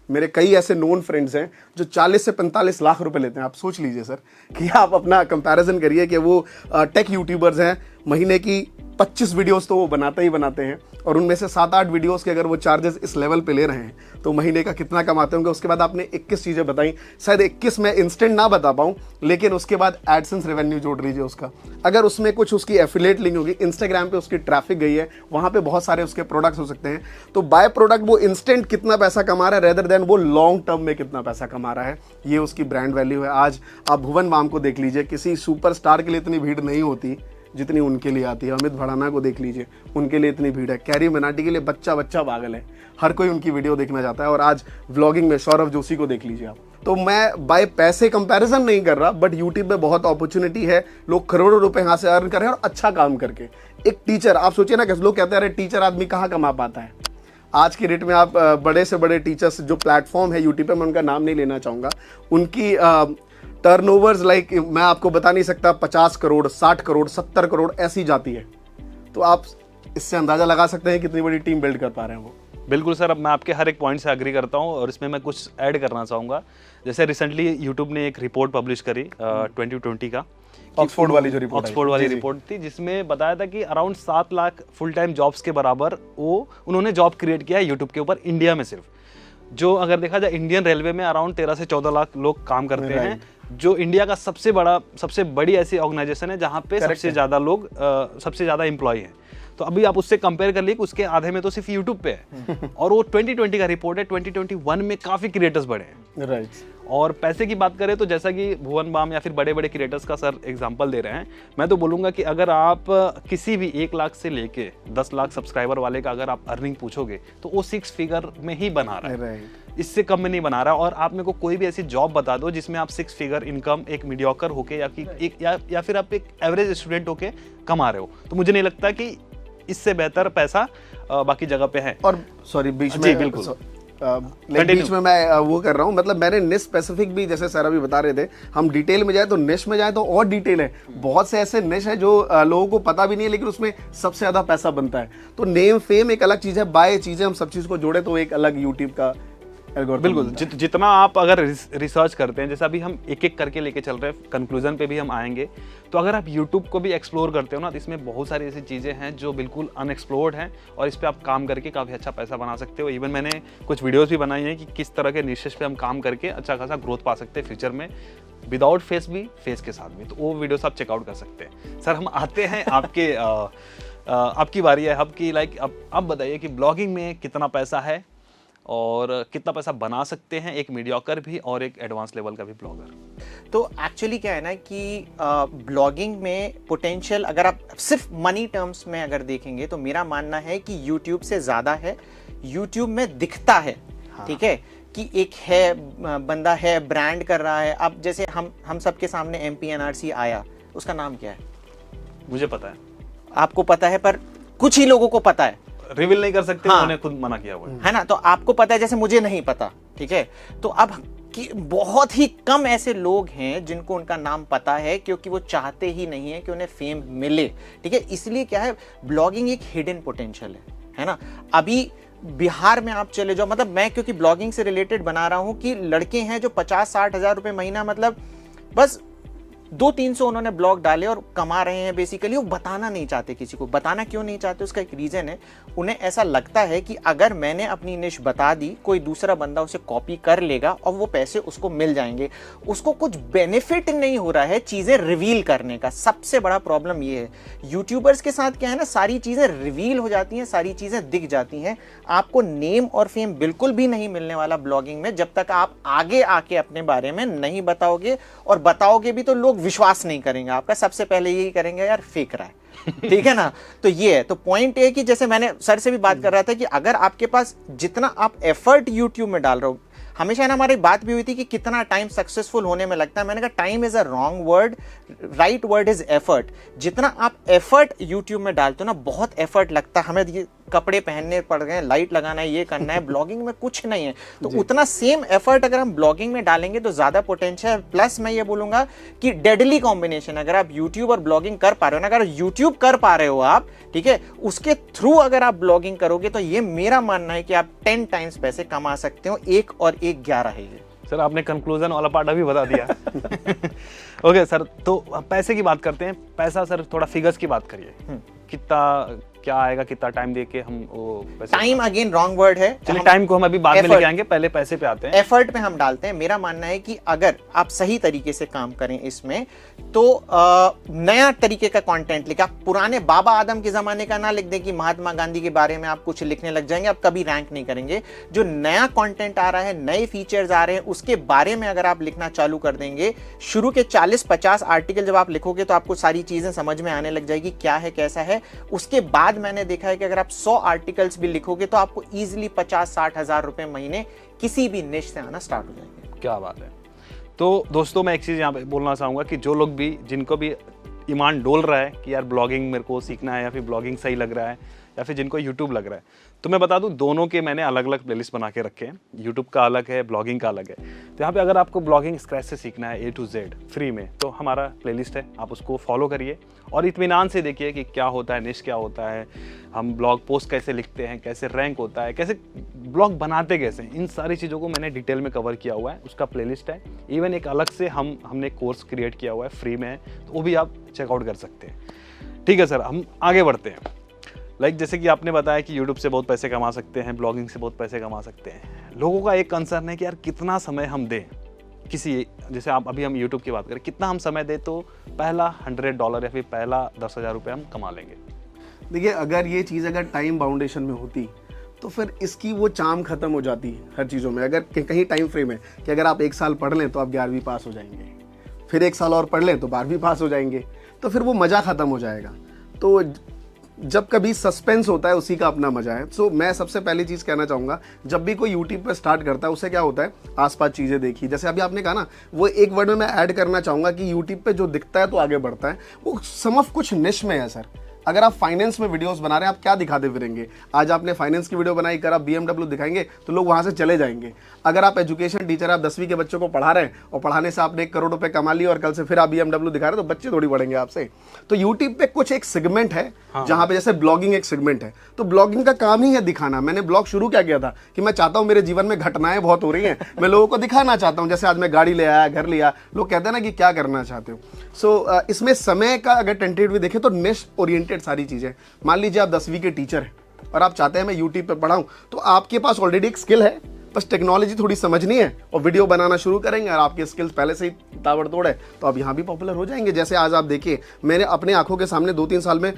मेरे कई ऐसे नोन फ्रेंड्स हैं जो 40 से 45 लाख रुपए लेते हैं। आप सोच लीजिए सर कि आप अपना कंपैरिजन करिए कि वो टेक यूट्यूबर्स हैं, महीने की 25 वीडियोस तो वो बनाते ही बनाते हैं, और उनमें से 7-8 वीडियोस के अगर वो चार्जेस इस लेवल पे ले रहे हैं तो महीने का कितना कमाते होंगे। उसके बाद आपने 21 चीज़ें बताई, शायद 21 मैं इंस्टेंट ना बता पाऊँ, लेकिन उसके बाद एडसेंस रेवेन्यू जोड़ लीजिए उसका। अगर उसमें कुछ उसकी एफिलिएट लिंक होगी, इंस्टाग्राम पे उसकी ट्रैफिक गई है, वहाँ पे बहुत सारे उसके प्रोडक्ट्स हो सकते हैं। तो बाय प्रोडक्ट वो इंस्टेंट कितना पैसा कमा रहा है रेदर देन वो लॉन्ग टर्म में कितना पैसा कमा रहा है, ये उसकी ब्रांड वैल्यू है। आज आप भुवन बाम को देख लीजिए, किसी सुपरस्टार के लिए इतनी भीड़ नहीं होती जितनी उनके लिए आती है। अमित भड़ाना को देख लीजिए, उनके लिए इतनी भीड़ है। कैरी मिनाटी के लिए बच्चा पागल है, हर कोई उनकी वीडियो देखना चाहता है। और आज व्लॉगिंग में सौरभ जोशी को देख लीजिए आप। तो मैं बाय पैसे कंपैरिजन नहीं कर रहा, बट यूट्यूब में बहुत अपॉर्चुनिटी है, लोग करोड़ों रुपए यहाँ से अर्न कर रहे हैं और अच्छा काम करके। एक टीचर, आप सोचिए ना, कैसे लोग कहते हैं अरे टीचर आदमी कहाँ कमा पाता है। आज की डेट में आप बड़े से बड़े टीचर्स जो प्लेटफॉर्म है यूट्यूब पे, मैं उनका नाम नहीं लेना चाहूँगा, उनकी टर्नओवर्स लाइक मैं आपको बता नहीं सकता, 50 करोड़, 60 करोड़, 70 करोड़ ऐसी जाती है। तो आप इससे अंदाजा लगा सकते हैं कितनी बड़ी टीम बिल्ड कर पा रहे हैं वो। बिल्कुल सर, अब मैं आपके हर एक पॉइंट से एग्री करता हूँ, और इसमें मैं कुछ ऐड करना चाहूँगा। जैसे रिसेंटली यूट्यूब ने एक रिपोर्ट पब्लिश करी 2020 का, ऑक्सफोर्ड वाली जो रिपोर्ट, ऑक्सफोर्ड वाली रिपोर्ट थी, जिसमें बताया था कि around 7 lakh full time jobs के बराबर उन्होंने जॉब क्रिएट किया है यूट्यूब के ऊपर इंडिया में सिर्फ। जो अगर देखा जाए इंडियन रेलवे में अराउंड 13 से 14 लाख लोग काम करते हैं, जो इंडिया का सबसे बड़ी ऐसी ऑर्गेनाइजेशन है जहाँ पे सबसे ज़्यादा लोग, सबसे ज़्यादा एम्प्लॉय हैं। तो अभी आप उससे कंपेयर कर लीजिए कि उसके आधे में तो सिर्फ यूट्यूब पे है। और वो 2020 का रिपोर्ट है, 2021 में काफ़ी क्रिएटर्स बढ़े हैं। राइट। और पैसे की बात करें तो जैसा कि भुवन बाम या फिर बड़े बड़े क्रिएटर्स का सर एग्जांपल दे रहे हैं, मैं तो बोलूँगा कि अगर आप किसी भी 1 लाख से लेके 10 लाख सब्सक्राइबर वाले का अगर आप अर्निंग पूछोगे तो वो 6 फिगर में ही बना रहा है, राइट। इससे कम में नहीं बना रहा। और आप मेरे को कोई भी ऐसी जॉब बता दो जिसमें आप 6 फिगर इनकम एक मीडियोकर होके या फिर आप एक एवरेज स्टूडेंट होके कमा रहे हो, तो मुझे नहीं लगता कि इससे बेहतर पैसा बाकी जगह पे है। और सॉरी बीच जी, में बिल्कुल। बीच में मैं वो कर रहा हूँ, मतलब मैंने निश स्पेसिफिक भी, जैसे सर अभी बता रहे थे, हम डिटेल में जाए तो निश में जाए तो और डिटेल है। बहुत से ऐसे निश है जो लोगों को पता भी नहीं है, लेकिन उसमें सबसे ज्यादा पैसा बनता है। तो नेम फेम एक अलग चीज है, बाय चीजें हम सब चीज को जोड़े तो एक अलग यूट्यूब का एल्गोरिथम बिल्कुल, बनता है। जितना आप अगर रिसर्च करते हैं, जैसे अभी हम एक एक करके लेके चल रहे हैं, कंक्लूजन पे भी हम आएंगे, तो अगर आप YouTube को भी एक्सप्लोर करते हो ना, तो इसमें बहुत सारी ऐसी चीज़ें हैं जो बिल्कुल अनएक्सप्लोर्ड हैं और इस पे आप काम करके काफ़ी अच्छा पैसा बना सकते हो। इवन मैंने कुछ वीडियोस भी बनाई हैं कि किस तरह के निशेस पे हम काम करके अच्छा खासा ग्रोथ पा सकते हैं फ्यूचर में, विदाउट फेस भी, फेस के साथ भी। तो वो वीडियोस आप चेकआउट कर सकते हैं। सर हम आते हैं आपके आपकी बारी है, आपकी लाइक अब बताइए कि ब्लॉगिंग में कितना पैसा है और कितना पैसा बना सकते हैं एक मीडियोकर भी और एक एडवांस लेवल का भी ब्लॉगर। तो एक्चुअली क्या है ना कि ब्लॉगिंग में पोटेंशियल अगर आप सिर्फ मनी टर्म्स में अगर देखेंगे तो मेरा मानना है कि यूट्यूब से ज़्यादा है। यूट्यूब में दिखता है, ठीक है, कि एक है बंदा है, ब्रांड कर रहा है। अब जैसे हम सबके सामने MPNRC आया, उसका नाम क्या है? मुझे पता है, आपको पता है, पर कुछ ही लोगों को पता है, रिवील नहीं कर सकते, हाँ, उन्होंने खुद मना किया हुआ है ना। तो आपको पता है, जैसे मुझे नहीं पता, ठीक है। तो अब कि बहुत ही कम ऐसे लोग हैं जिनको उनका नाम पता है, क्योंकि वो चाहते ही नहीं है कि उन्हें फेम मिले, ठीक है। इसलिए क्या है, ब्लॉगिंग एक हिडन पोटेंशियल है ना। अभी बिहार में आप चले जाओ, मतलब मैं क्योंकि ब्लॉगिंग से रिलेटेड बना रहा हूं, कि लड़के हैं जो 50-60 हज़ार रुपए महीना, मतलब बस 200-300 उन्होंने ब्लॉग डाले और कमा रहे हैं। बेसिकली वो बताना नहीं चाहते किसी को। बताना क्यों नहीं चाहते, उसका एक रीज़न है। उन्हें ऐसा लगता है कि अगर मैंने अपनी निश बता दी, कोई दूसरा बंदा उसे कॉपी कर लेगा और वो पैसे उसको मिल जाएंगे। उसको कुछ बेनिफिट नहीं हो रहा है चीज़ें रिवील करने का। सबसे बड़ा प्रॉब्लम ये है। यूट्यूबर्स के साथ क्या है ना, सारी चीज़ें रिवील हो जाती हैं, सारी चीज़ें दिख जाती हैं। आपको नेम और फेम बिल्कुल भी नहीं मिलने वाला ब्लॉगिंग में, जब तक आप आगे आके अपने बारे में नहीं बताओगे। और बताओगे भी तो लोग विश्वास नहीं करेंगे आपका। सबसे पहले यही करेंगे, यार फेक रहा है, ठीक है ना। तो ये है, तो पॉइंट ये है कि जैसे मैंने सर से भी बात कर रहा था कि अगर आपके पास जितना आप एफर्ट यूट्यूब में डाल रहे हो, हमेशा ना हमारी बात भी हुई थी कि कितना टाइम सक्सेसफुल होने में लगता है। मैंने कहा time is a wrong word, right word is effort. जितना आप एफर्ट यूट्यूब में डालते हो ना, बहुत एफर्ट लगता है। हमें ये कपड़े पहनने पड़ गए, लाइट लगाना है, ये करना है। ब्लॉगिंग में कुछ नहीं है। तो उतना सेम एफर्ट अगर हम ब्लॉगिंग में डालेंगे तो ज्यादा पोटेंशियल है। प्लस मैं ये बोलूंगा कि डेडली कॉम्बिनेशन, अगर आप यूट्यूब और ब्लॉगिंग कर पा रहे हो ना, अगर यूट्यूब कर पा रहे हो आप, ठीक है, उसके थ्रू अगर आप ब्लॉगिंग करोगे तो ये मेरा मानना है कि आप 10 टाइम्स पैसे कमा सकते हो। 1 और 1 11 है ये। सर आपने कंक्लूजन वाला पार्ट अभी बता दिया। ओके सर, तो पैसे की बात करते हैं। पैसा सर थोड़ा फिगर्स की बात करिए, कितना क्या आएगा, कितना टाइम देके हम वो पैसे। टाइम अगेन रॉन्ग वर्ड है। चलिए टाइम को हम अभी बाद में लेके आएंगे, पहले पैसे पे आते हैं। एफर्ट पे हम डालते हैं। मेरा मानना है कि अगर आप सही तरीके से काम करें इसमें, तो नया तरीके का कंटेंट लिखा। पुराने बाबा आदम के जमाने का ना लिख दें कि महात्मा गांधी के बारे में आप कुछ लिखने लग जाएंगे, आप कभी रैंक नहीं करेंगे। जो नया कंटेंट आ रहा है, नए फीचर्स आ रहे हैं, उसके बारे में अगर आप लिखना चालू कर देंगे, शुरू के 40-50 आर्टिकल जब आप लिखोगे तो आपको सारी चीजें समझ में आने लग जाएगी क्या है कैसा है। उसके बाद मैंने देखा है कि अगर आप 100 आर्टिकल्स भी लिखोगे तो आपको इजीली 50-60 हज़ार रुपए महीने किसी भी निश से आना स्टार्ट हो जाएंगे। क्या बात है। तो दोस्तों मैं एक चीज़ यहाँ पे बोलना चाहूँगा कि जो लोग भी, जिनको भी ईमान डोल रहा है कि यार ब्लॉगिंग मेरे को सीखना है या फिर ब्लॉगिंग सही लग रहा है या फिर जिनको यूट्यूब लग रहा है, तो मैं बता दूं दोनों के मैंने अलग अलग प्लेलिस्ट बना के रखे हैं। यूट्यूब का अलग है, ब्लॉगिंग का अलग है। तो यहाँ पे अगर आपको ब्लॉगिंग स्क्रैच से सीखना है A to Z फ्री में, तो हमारा प्लेलिस्ट है, आप उसको फॉलो करिए और इत्मीनान से देखिए कि क्या होता है, निश क्या होता है, हम ब्लॉग पोस्ट कैसे लिखते हैं, कैसे रैंक होता है, कैसे ब्लॉग बनाते कैसे, इन सारी चीज़ों को मैंने डिटेल में कवर किया हुआ है। उसका प्लेलिस्ट है। इवन एक अलग से हमने कोर्स क्रिएट किया हुआ है, फ्री में है, तो वो भी आप चेकआउट कर सकते हैं। ठीक है सर, हम आगे बढ़ते हैं। जैसे कि आपने बताया कि यूट्यूब से बहुत पैसे कमा सकते हैं, ब्लॉगिंग से बहुत पैसे कमा सकते हैं। लोगों का एक कंसर्न है कि यार कितना समय हम दें किसी, जैसे अभी हम यूट्यूब की बात करें, कितना हम समय दें तो पहला $100 या फिर पहला 10,000 रुपये हम कमा लेंगे। देखिए, अगर ये चीज़ अगर टाइम बाउंडेशन में होती तो फिर इसकी वो चाम खत्म हो जाती है हर चीज़ों में। अगर कहीं टाइम फ्रेम है कि अगर आप 1 साल पढ़ लें तो आप 11वीं पास हो जाएंगे, फिर 1 साल और पढ़ लें तो 12वीं पास हो जाएंगे, तो फिर वो मज़ा ख़त्म हो जाएगा। तो जब कभी सस्पेंस होता है उसी का अपना मजा है। सो मैं सबसे पहली चीज़ कहना चाहूँगा, जब भी कोई यूट्यूब पर स्टार्ट करता है उसे क्या होता है, आसपास चीज़ें देखी, जैसे अभी आपने कहा ना, वो एक वर्ड में मैं ऐड करना चाहूँगा कि यूट्यूब पे जो दिखता है तो आगे बढ़ता है, वो सम ऑफ कुछ निश में है सर। अगर आप फाइनेंस में वीडियोस बना रहे हैं, आप क्या दिखाते फिरेंगे? आज आपने फाइनेंस की वीडियो बनाई, अगर आप BMW दिखाएंगे तो लोग वहां से चले जाएंगे। अगर आप एजुकेशन टीचर, आप 10वीं के बच्चों को पढ़ा रहे हैं और पढ़ाने से आपने 1 करोड़ रुपए कमा लिए और कल से फिर आप BMW दिखा रहे हैं, तो बच्चे थोड़ी बढ़ेंगे आपसे। तो यूट्यूब पे कुछ एक सेगमेंट है जहां पे, जैसे ब्लॉगिंग एक सेगमेंट है, तो ब्लॉगिंग का काम ही है दिखाना। मैंने ब्लॉग शुरू क्या किया था कि मैं चाहता हूं मेरे जीवन में घटनाएं बहुत हो रही हैं, मैं लोगों को दिखाना चाहता हूं। जैसे आज मैं गाड़ी ले आया, घर लिया, लोग कहते हैं ना कि क्या करना चाहते हो। सो इसमें समय का अगर टेंटेटिव देखें तो निश ओरिएंटेड सारी चीजें। मान लीजिए आप 10वीं के टीचर हैं और आप चाहते हैं मैं यूट्यूब पे पढ़ाऊं, तो आपके पास ऑलरेडी एक स्किल है, बस टेक्नोलॉजी थोड़ी समझनी है और वीडियो बनाना शुरू करेंगे और आपके स्किल्स पहले से ही ताबड़तोड़ है, तो आप यहाँ भी पॉपुलर हो जाएंगे। जैसे आज आप देखिए, मैंने अपने आंखों के सामने 2-3 साल में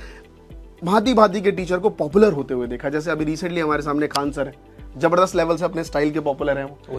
भांति भांति के टीचर को पॉपुलर होते हुए देखा। जैसे अभी रिसेंटली हमारे सामने खान सर है, जबरदस्त लेवल से अपने स्टाइल के पॉपुलर हैं। वो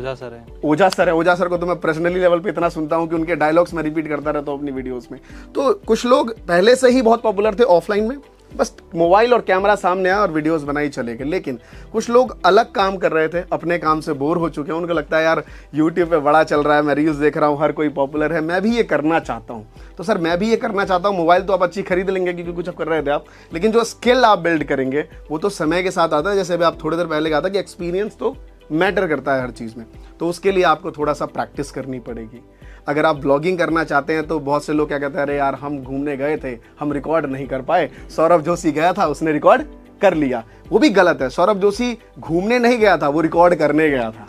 ओझा सर को तो मैं पर्सनली लेवल पे इतना सुनता हूं कि उनके डायलॉग्स मैं रिपीट करता रहता हूं अपनी वीडियोस में। तो कुछ लोग पहले से ही बहुत पॉपुलर थे ऑफलाइन में, बस मोबाइल और कैमरा सामने आया और वीडियोस बनाई चले गए। लेकिन कुछ लोग अलग काम कर रहे थे, अपने काम से बोर हो चुके हैं, उनको लगता है यार यूट्यूब पे बड़ा चल रहा है, मैं रील्स देख रहा हूँ, हर कोई पॉपुलर है, मैं भी ये करना चाहता हूँ। तो सर मैं भी ये करना चाहता हूँ। मोबाइल तो आप अच्छी खरीद लेंगे क्योंकि कुछ अब कर रहे थे आप, लेकिन जो स्किल आप बिल्ड करेंगे वो तो समय के साथ आता है। जैसे अभी आप थोड़ी देर पहले कहा था कि एक्सपीरियंस तो मैटर करता है हर चीज़ में, तो उसके लिए आपको थोड़ा सा प्रैक्टिस करनी पड़ेगी। अगर आप ब्लॉगिंग करना चाहते हैं तो बहुत से लोग क्या कहते हैं, अरे यार हम घूमने गए थे, हम रिकॉर्ड नहीं कर पाए, सौरभ जोशी गया था उसने रिकॉर्ड कर लिया। वो भी गलत है, सौरभ जोशी घूमने नहीं गया था, वो रिकॉर्ड करने गया था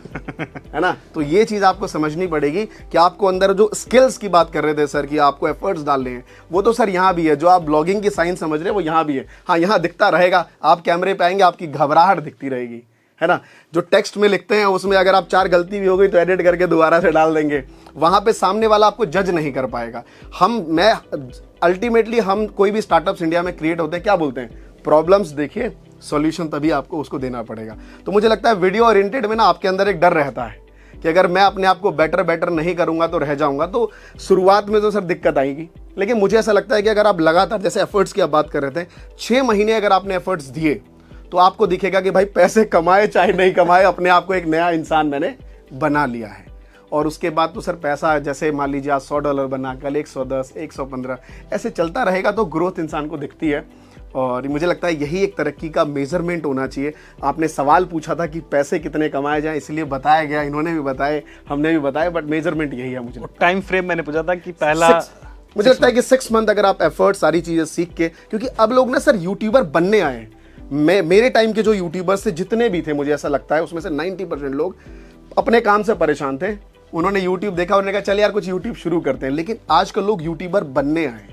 है ना। तो ये चीज़ आपको समझनी पड़ेगी कि आपको अंदर जो स्किल्स की बात कर रहे थे सर कि आपको एफर्ट्स डालने हैं, वो तो सर यहाँ भी है। जो आप ब्लॉगिंग की साइंस समझ रहे हैं वो यहाँ भी है। हाँ, यहाँ दिखता रहेगा, आप कैमरे पे आएंगे आपकी घबराहट दिखती रहेगी, है ना। जो टेक्स्ट में लिखते हैं उसमें अगर आप 4 गलती भी हो गई तो एडिट करके दोबारा से डाल देंगे, वहां पे सामने वाला आपको जज नहीं कर पाएगा। अल्टीमेटली हम कोई भी स्टार्टअप्स इंडिया में क्रिएट होते हैं, क्या बोलते हैं, प्रॉब्लम्स देखिए, सॉल्यूशन तभी आपको उसको देना पड़ेगा। तो मुझे लगता है वीडियो ओरिएंटेड में ना आपके अंदर एक डर रहता है कि अगर मैं अपने आप को बेटर नहीं करूंगा तो रह जाऊंगा। तो शुरुआत में तो सर दिक्कत आएगी, लेकिन मुझे ऐसा लगता है कि अगर आप लगातार, जैसे एफर्ट्स की आप बात कर रहे थे, 6 महीने अगर आपने एफर्ट्स दिए तो आपको दिखेगा कि भाई पैसे कमाए चाहे नहीं कमाए, अपने आप को एक नया इंसान मैंने बना लिया है। और उसके बाद तो सर पैसा, जैसे मान लीजिए आज $100 बना, कल 110, 115, ऐसे चलता रहेगा, तो ग्रोथ इंसान को दिखती है। और मुझे लगता है यही एक तरक्की का मेजरमेंट होना चाहिए। आपने सवाल पूछा था कि पैसे कितने कमाए जाएं, इसलिए बताया गया, इन्होंने भी बताए, हमने भी बताया, बट मेजरमेंट यही है। मुझे टाइम फ्रेम मैंने पूछा था कि पहला, मुझे लगता है कि 6 मंथ अगर आप एफर्ट सारी चीजें सीख के, क्योंकि अब लोग ना सर यूट्यूबर बनने आए हैं। मेरे टाइम के जो यूट्यूबर्स थे जितने भी थे, मुझे ऐसा लगता है उसमें से 90% लोग अपने काम से परेशान थे, उन्होंने यूट्यूब देखा, उन्होंने कहा चल यार कुछ यूट्यूब शुरू करते हैं। लेकिन आजकल लोग यूट्यूबर बनने आए।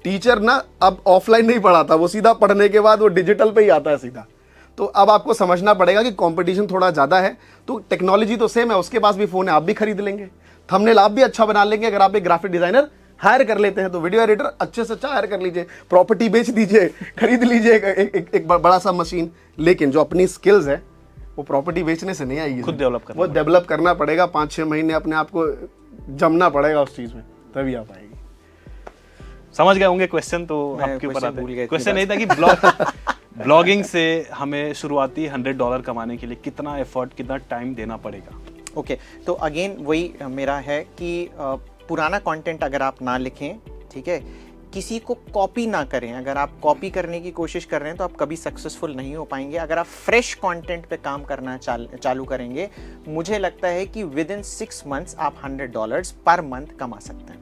टीचर ना अब ऑफलाइन नहीं पढ़ाता, वो सीधा पढ़ने के बाद वो डिजिटल पे ही आता है सीधा। तो अब आपको समझना पड़ेगा कि कंपटीशन थोड़ा ज़्यादा है। तो टेक्नोलॉजी तो सेम है, उसके पास भी फ़ोन है, आप भी खरीद लेंगे, थंबनेल आप भी अच्छा बना लेंगे। अगर आप एक ग्राफिक डिजाइनर हायर कर लेते हैं तो वीडियो एडिटर अच्छे से अच्छा हायर कर लीजिए, प्रॉपर्टी बेच दीजिए, खरीद लीजिए एक बड़ा सा मशीन। लेकिन जो अपनी स्किल्स है वो प्रॉपर्टी बेचने से नहीं आएगी, खुद डेवलप करना, वो डेवलप करना पड़ेगा। 5-6 महीने अपने आप को जमना पड़ेगा उस चीज़ में, तभी आ पाएगी। समझ गए होंगे क्वेश्चन, तो आपके ऊपर आते हैं। क्वेश्चन नहीं था कि ब्लॉगिंग से हमें शुरुआती $100 कमाने के लिए कितना एफर्ट, कितना टाइम देना पड़ेगा। ओके, तो अगेन वही मेरा है कि पुराना कंटेंट अगर आप ना लिखें, ठीक है, किसी को कॉपी ना करें। अगर आप कॉपी करने की कोशिश कर रहे हैं तो आप कभी सक्सेसफुल नहीं हो पाएंगे। अगर आप फ्रेश कंटेंट पे काम करना चालू करेंगे, मुझे लगता है कि विद इन 6 मंथ्स आप $100 पर मंथ कमा सकते हैं।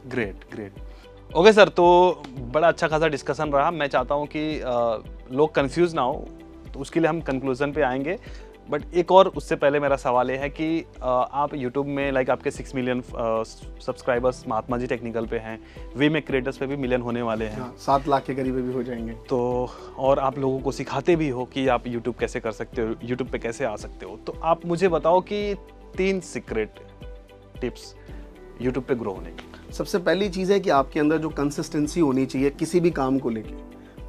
ग्रेट। ओके सर, तो बड़ा अच्छा खासा डिस्कशन रहा। मैं चाहता हूँ कि लोग कंफ्यूज ना हो, तो उसके लिए हम कंक्लूजन पे आएंगे। बट एक और उससे पहले मेरा सवाल ये है कि आप यूट्यूब में लाइक आपके 6 million subscribers Mahatma ji technical पे हैं, वी मेक क्रिएटर्स पे भी मिलियन होने वाले हैं, 7 लाख के करीब भी हो जाएंगे। तो और आप लोगों को सिखाते भी हो कि आप यूट्यूब कैसे कर सकते हो, यूट्यूब पे कैसे आ सकते हो। तो आप मुझे बताओ कि 3 सीक्रेट टिप्स यूट्यूब पे ग्रो होने की। सबसे पहली चीज़ है कि आपके अंदर जो कंसिस्टेंसी होनी चाहिए किसी भी काम को लेके,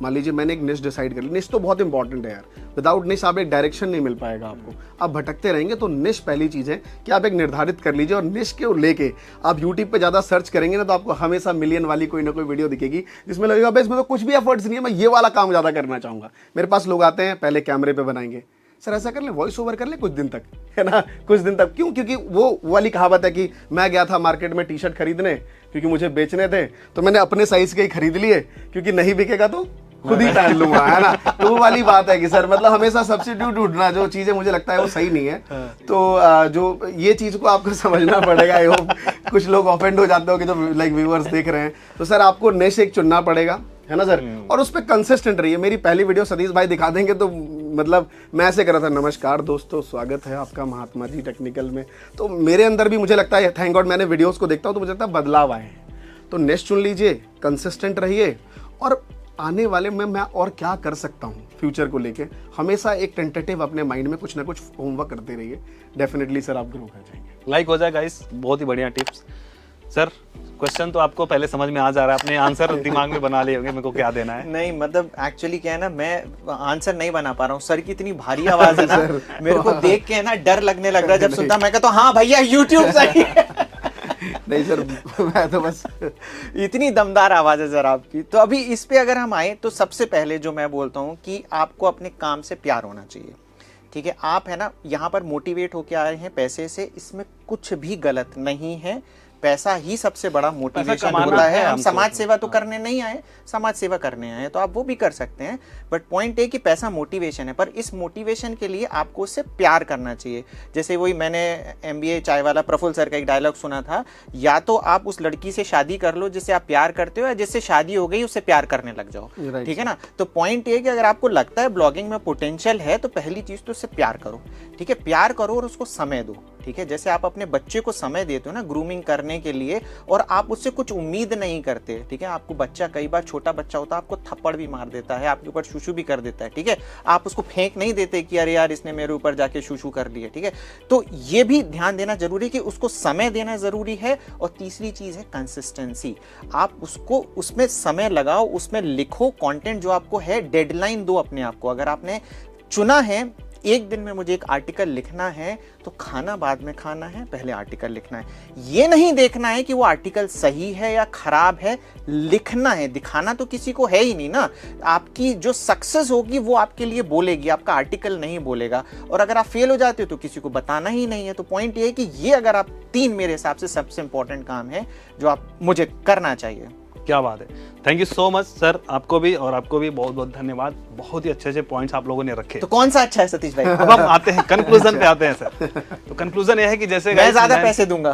मान लीजिए मैंने एक निश डिसाइड कर ली, निश तो बहुत इंपॉर्टेंट है यार, विदाउट निश आप एक डायरेक्शन नहीं मिल पाएगा आपको, आप भटकते रहेंगे। तो निश पहली चीज़ है कि आप एक निर्धारित कर लीजिए, और निश को लेके आप यूट्यूब पे ज़्यादा सर्च करेंगे ना तो आपको हमेशा मिलियन वाली कोई ना कोई वीडियो दिखेगी जिसमें लगेगा भाई इसमें तो कुछ भी एफर्ट्स नहीं है, मैं ये वाला काम ज़्यादा करना चाहूँगा। मेरे पास लोग आते हैं पहले कैमरे पे बनाएंगे, सर ऐसा कर ले, वॉइस ओवर कर ले कुछ दिन तक, है ना, कुछ दिन तक। क्यों? क्योंकि वो वाली कहावत है कि मैं गया था मार्केट में टी शर्ट खरीदने क्योंकि मुझे बेचने थे, तो मैंने अपने साइज के ही खरीद लिए, क्योंकि नहीं बिकेगा तो खुद ही पहन लूंगा, है ना। तो वो वाली बात है कि सर मतलब हमेशा सब्स्टिट्यूट ढूंढना, जो चीजें मुझे लगता है वो सही नहीं है। तो जो ये चीज को आपको समझना पड़ेगा। आई होप कुछ लोग ऑफेंड हो जाते हो कि जो लाइक व्यूअर्स देख रहे हैं, तो सर आपको निश एक चुनना पड़ेगा, है ना सर, और उस पर कंसिस्टेंट रहिए। मेरी पहली वीडियो सतीश भाई दिखा देंगे तो मतलब मैं ऐसे कर रहा था, नमस्कार दोस्तों, स्वागत है आपका महात्मा जी टेक्निकल में। तो मेरे अंदर भी मुझे लगता है, थैंक गॉड मैंने वीडियोस को देखता हूँ तो मुझे लगता है बदलाव आए हैं। तो नेक्स्ट चुन लीजिए, कंसिस्टेंट रहिए, और आने वाले में मैं और क्या कर सकता हूँ फ्यूचर को लेके, हमेशा एक टेंटेटिव अपने माइंड में कुछ ना कुछ होमवर्क करते रहिए। डेफिनेटली सर आप ग्रो कर जाएंगे। लाइक हो जाए गाइस, बहुत ही बढ़िया टिप्स। सर क्वेश्चन तो आपको पहले समझ में आ जा रहा है, अपने आंसर दिमाग में बना लिए होंगे मेरे को क्या देना है। नहीं मतलब एक्चुअली क्या है ना, मैं आंसर नहीं बना पा रहा हूँ, सर की इतनी भारी आवाज है ना, मेरे को देख के ना डर लगने लग रहा है। जब सुनता मैं कहता हूँ हाँ भैया यूट्यूब सही है। नहीं सर मैं तो बस इतनी दमदार आवाज है सर आपकी। तो अभी इस पे अगर हम आए तो सबसे पहले जो मैं बोलता हूँ कि आपको अपने काम से प्यार होना चाहिए। ठीक है, आप है ना यहाँ पर मोटिवेट होके आए हैं पैसे से, इसमें कुछ भी गलत नहीं है। पैसा ही सबसे बड़ा मोटिवेशन होता है। हम समाज सेवा तो करने नहीं आए, समाज सेवा करने आए, तो आप वो भी कर सकते हैं। बट पॉइंट है कि पैसा मोटिवेशन है, पर इस मोटिवेशन के लिए आपको उससे प्यार करना चाहिए। जैसे वही मैंने MBA चाय वाला प्रफुल्ल सर का एक डायलॉग सुना था, या तो आप उस लड़की से शादी कर लो जिससे आप प्यार करते हो, या जिससे शादी हो गई उससे प्यार करने लग जाओ। ठीक है ना। तो पॉइंट ये कि अगर आपको लगता है ब्लॉगिंग में पोटेंशियल है तो पहली चीज तो उससे प्यार करो। ठीक है, प्यार करो और उसको समय दो। ठीक है, जैसे आप अपने बच्चे को समय देते हो ना ग्रूमिंग करने के लिए, और आप उससे कुछ उम्मीद नहीं करते। ठीक है, आपको बच्चा कई बार छोटा बच्चा होता है, आपको थप्पड़ भी मार देता है, आपके ऊपर शूशू भी कर देता है। ठीक है, आप उसको फेंक नहीं देते कि अरे यार इसने मेरे ऊपर जाके शूशू कर लिया। ठीक है, तो ये भी ध्यान देना जरूरी है कि उसको समय देना जरूरी है। और तीसरी चीज है कंसिस्टेंसी। आप उसको उसमें समय लगाओ, उसमें लिखो कंटेंट जो आपको है, डेडलाइन दो अपने आप को। अगर आपने चुना है एक दिन में मुझे एक आर्टिकल लिखना है, तो खाना बाद में खाना है, पहले आर्टिकल लिखना है। ये नहीं देखना है कि वो आर्टिकल सही है या खराब है, लिखना है। दिखाना तो किसी को है ही नहीं ना। आपकी जो सक्सेस होगी वो आपके लिए बोलेगी, आपका आर्टिकल नहीं बोलेगा। और अगर आप फेल हो जाते हो तो किसी को बताना ही नहीं है। तो पॉइंट ये है कि ये अगर आप 3 मेरे हिसाब से सबसे इंपॉर्टेंट काम है जो आप मुझे करना चाहिए। क्या बात है, thank you so much sir. आपको भी और आपको भी बहुत बहुत धन्यवाद। बहुत ही अच्छे अच्छे पॉइंट्स आप लोगों ने रखे। तो कौन सा अच्छा है सतीश भाई? अब हम आते हैं कंक्लूजन पे आते हैं सर। तो कंक्लूजन ये है कि जैसे मैं ज्यादा पैसे दूंगा।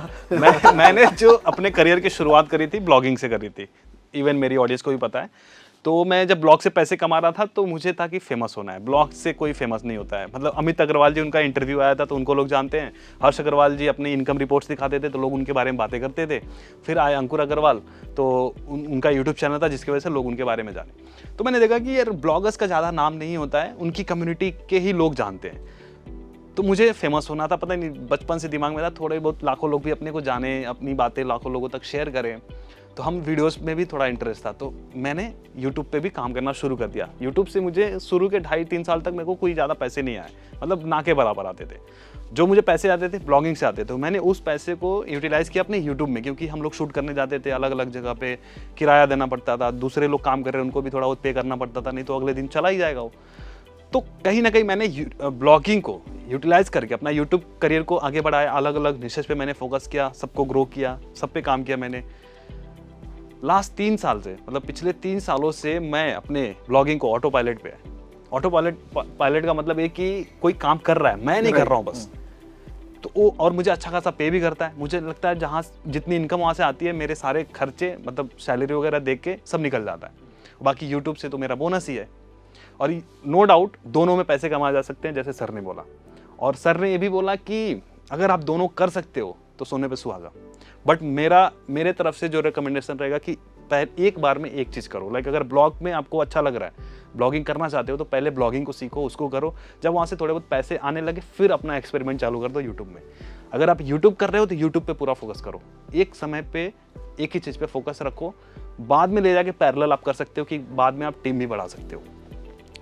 मैंने जो अपने करियर की शुरुआत करी थी ब्लॉगिंग से करी थी, इवन मेरी ऑडियंस को भी पता है। तो मैं जब ब्लॉग से पैसे कमा रहा था तो मुझे था कि फेमस होना है। ब्लॉग से कोई फेमस नहीं होता है। मतलब अमित अग्रवाल जी, उनका इंटरव्यू आया था तो उनको लोग जानते हैं। हर्ष अग्रवाल जी अपनी इनकम रिपोर्ट्स दिखाते थे तो लोग उनके बारे में बातें करते थे। फिर आए अंकुर अग्रवाल, तो उनका यूट्यूब चैनल था जिसकी वजह से लोग उनके बारे में जाने। तो मैंने देखा कि यार ब्लॉगर्स का ज़्यादा नाम नहीं होता है, उनकी कम्युनिटी के ही लोग जानते हैं। तो मुझे फेमस होना था, पता नहीं बचपन से दिमाग में था, थोड़े बहुत लाखों लोग भी अपने को जाने, अपनी बातें लाखों लोगों तक शेयर करें। तो हम वीडियोस में भी थोड़ा इंटरेस्ट था, तो मैंने यूट्यूब पे भी काम करना शुरू कर दिया। यूट्यूब से मुझे शुरू के 2.5-3 साल तक मेरे को कोई ज़्यादा पैसे नहीं आए, मतलब ना के बराबर आते थे। जो मुझे पैसे आते थे ब्लॉगिंग से आते थे। मैंने उस पैसे को यूटिलाइज़ किया अपने यूट्यूब में, क्योंकि हम लोग शूट करने जाते थे अलग अलग जगह पे, किराया देना पड़ता था, दूसरे लोग काम कर रहे हैं उनको भी थोड़ा बहुत पे करना पड़ता था, नहीं तो अगले दिन चला ही जाएगा वो। तो कहीं ना कहीं मैंने ब्लॉगिंग को यूटिलाइज करके अपना यूट्यूब करियर को आगे बढ़ाया। अलग अलग निशेस पे मैंने फोकस किया, सबको ग्रो किया, सब पे काम किया मैंने। लास्ट 3 साल से, मतलब पिछले 3 सालों से मैं अपने ब्लॉगिंग को ऑटो पायलट पे है। ऑटो पायलट का मतलब ये कि कोई काम कर रहा है, मैं नहीं कर रहा हूँ बस। तो वो और मुझे अच्छा खासा पे भी करता है। मुझे लगता है जहाँ जितनी इनकम वहाँ से आती है, मेरे सारे खर्चे मतलब सैलरी वगैरह देख के सब निकल जाता है। बाकी यूट्यूब से तो मेरा बोनस ही है। और नो डाउट दोनों में पैसे कमाए जा सकते हैं, जैसे सर ने बोला। और सर ने ये भी बोला कि अगर आप दोनों कर सकते हो तो सोने पे सुहागा। बट मेरे तरफ से जो रिकमेंडेशन रहेगा कि एक बार में एक चीज़ करो। लाइक अगर ब्लॉग में आपको अच्छा लग रहा है, ब्लॉगिंग करना चाहते हो, तो पहले ब्लॉगिंग को सीखो, उसको करो। जब वहाँ से थोड़े बहुत पैसे आने लगे फिर अपना एक्सपेरिमेंट चालू कर दो यूट्यूब में। अगर आप यूट्यूब कर रहे हो तो यूट्यूब पे पूरा फोकस करो, एक समय पे एक ही चीज़ पे फोकस रखो, बाद में ले जाके पैरेलल आप कर सकते हो कि बाद में आप टीम भी बढ़ा सकते हो।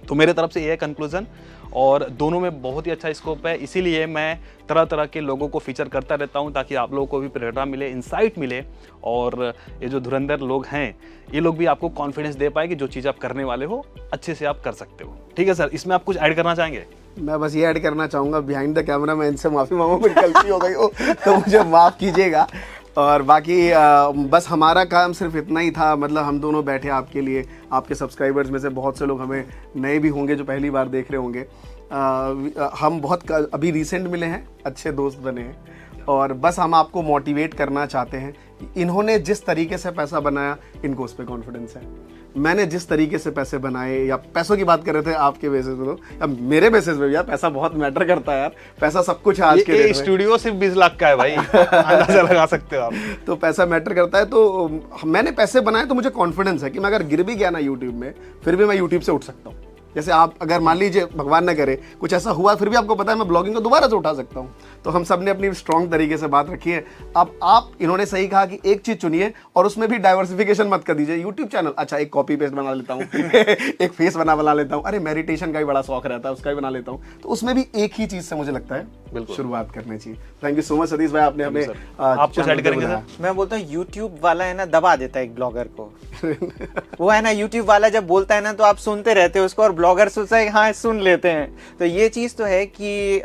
तो मेरे तरफ से ये है कंक्लूजन, और दोनों में बहुत ही अच्छा स्कोप है, इसीलिए मैं तरह तरह के लोगों को फीचर करता रहता हूं ताकि आप लोगों को भी प्रेरणा मिले, इंसाइट मिले, और ये जो धुरंधर लोग हैं ये लोग भी आपको कॉन्फिडेंस दे पाए कि जो चीज़ आप करने वाले हो अच्छे से आप कर सकते हो। ठीक है सर, इसमें आप कुछ ऐड करना चाहेंगे? मैं बस ये ऐड करना चाहूँगा, बिहाइंड द कैमरा मैं इनसे माफ़ी मांगूँ, कोई गलती हो गई हो तो मुझे माफ़ कीजिएगा। और बाकी बस हमारा काम सिर्फ इतना ही था, मतलब हम दोनों बैठे आपके लिए, आपके सब्सक्राइबर्स में से बहुत से लोग हमें नए भी होंगे जो पहली बार देख रहे होंगे। हम बहुत अभी रिसेंट मिले हैं, अच्छे दोस्त बने हैं, और बस हम आपको मोटिवेट करना चाहते हैं। इन्होंने जिस तरीके से पैसा बनाया, इनको उस पर कॉन्फिडेंस है। मैंने जिस तरीके से पैसे बनाए, या पैसों की बात कर रहे थे आपके बेसिस पे, तो या मेरे बेसिस पे भी यार पैसा बहुत मैटर करता है यार, पैसा सब कुछ है आज के डेट में। स्टूडियो सिर्फ 20 लाख का है भाई, अंदाजा लगा सकते हो आप। तो पैसा मैटर करता है, तो मैंने पैसे बनाए तो मुझे कॉन्फिडेंस है कि मैं अगर गिर भी गया ना यूट्यूब में, फिर भी मैं यूट्यूब से उठ सकता हूँ। जैसे आप अगर मान लीजिए भगवान न करे कुछ ऐसा हुआ, फिर भी आपको पता है मैं ब्लॉगिंग को दोबारा से उठा सकता हूँ। तो हम सब ने अपनी स्ट्रॉन्ग तरीके से बात रखी है। अब आप, इन्होंने सही कहा कि एक चीज चुनिए और उसमें भी डाइवर्सिफिकेशन मत कर दीजिए। यूट्यूब चैनल, अच्छा एक कॉपी पेस्ट बना लेता हूँ एक फेस बना लेता हूँ, अरे मेडिटेशन का भी बड़ा शौक रहता है, उसका भी बना लेता हूँ। तो उसमें भी एक ही चीज से मुझे लगता है शुरुआत करनी चाहिए। Thank you so much Satish भाई, आपने हमें आप कुछ ऐड करेंगे सर? मैं बोलता हूँ यूट्यूब वाला है ना, दबा देता है एक ब्लॉगर को वो है ना, यूट्यूब वाला जब बोलता है ना तो आप सुनते रहते हो उसको, और ब्लॉगर सोचता है हाँ सुन लेते हैं। तो ये चीज़ तो है कि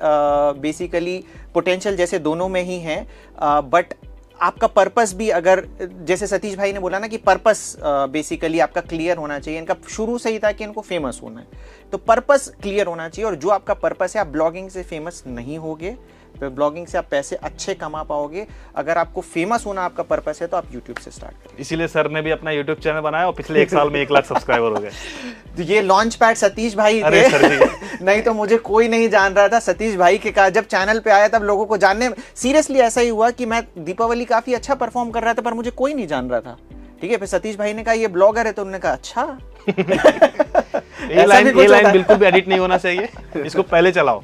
बेसिकली पोटेंशियल जैसे दोनों में ही है, बट आपका पर्पस भी, अगर जैसे सतीश भाई ने बोला ना कि पर्पस बेसिकली आपका क्लियर होना चाहिए। इनका शुरू से ही था कि इनको फेमस होना है, तो पर्पस क्लियर होना चाहिए। और जो आपका पर्पस है, आप ब्लॉगिंग से फेमस नहीं होगे, तो ब्लॉगिंग से आप पैसे अच्छे कमा पाओगे। अगर आपको फेमस होना आपका पर्पस है तो आप यूट्यूब से स्टार्ट करें। इसीलिए सर ने भी अपना यूट्यूब चैनल बनाया और पिछले 1 साल में 1 लाख सब्सक्राइबर हो गए। तो ये लॉन्च पैड सतीश भाई अरे थे सर जी। नहीं तो मुझे कोई नहीं जान रहा था। सतीश भाई के कहा जब चैनल पे आया तब लोगों को जानने, सीरियसली ऐसा ही हुआ कि मैं दीपावली काफी अच्छा परफॉर्म कर रहा था पर मुझे कोई नहीं जान रहा था। ठीक है, फिर सतीश भाई ने कहा ये ब्लॉगर है, तो उन्होंने कहा अच्छा ये लाइन बिल्कुल भी एडिट नहीं होना चाहिए, इसको पहले चलाओ।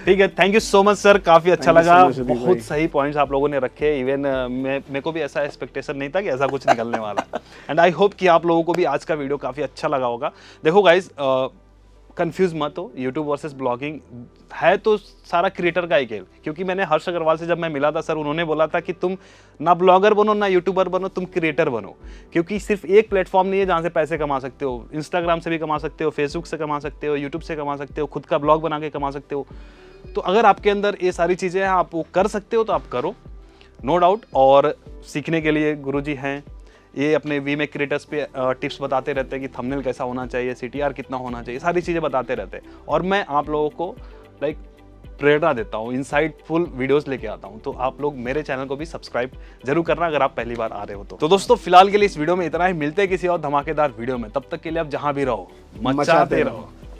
ठीक है, thank you so much sir, काफी अच्छा लगा, बहुत सही पॉइंट्स आप लोगों ने रखे। इवन मेरे को भी ऐसा एक्सपेक्टेशन नहीं था कि ऐसा कुछ निकलने वाला है। एंड आई होप कि आप लोगों को भी आज का वीडियो काफी अच्छा लगा होगा। देखो गाइज, कंफ्यूज मत हो, यूट्यूब वर्सेस ब्लॉगिंग है तो सारा क्रिएटर का ही खेल। क्योंकि मैंने हर्ष अग्रवाल से जब मैं मिला था सर, उन्होंने बोला था कि तुम ना ब्लॉगर बनो ना यूट्यूबर बनो, तुम क्रिएटर बनो। क्योंकि सिर्फ एक प्लेटफॉर्म नहीं है जहाँ से पैसे कमा सकते हो। इंस्टाग्राम से भी कमा सकते हो, फेसबुक से कमा सकते हो, यूट्यूब से कमा सकते हो, खुद का ब्लॉग बना के कमा सकते हो। तो अगर आपके अंदर ये सारी चीज़ें हैं, आप वो कर सकते हो तो आप करो, नो डाउट। और सीखने के लिए गुरुजी हैं, ये अपने वीमेक क्रिएटर्स पे टिप्स बताते रहते हैं कि थंबनेल कैसा होना चाहिए, CTR कितना होना चाहिए, सारी चीज़ें बताते रहते हैं। और मैं आप लोगों को लाइक प्रेरणा देता हूँ, इंसाइटफुल वीडियोस लेके आता हूँ। तो आप लोग मेरे चैनल को भी सब्सक्राइब जरूर करना अगर आप पहली बार आ रहे हो तो। दोस्तों फिलहाल के लिए इस वीडियो में इतना ही, मिलते हैं किसी और धमाकेदार वीडियो में। तब तक के लिए आप जहाँ भी रहो मचाते रहो।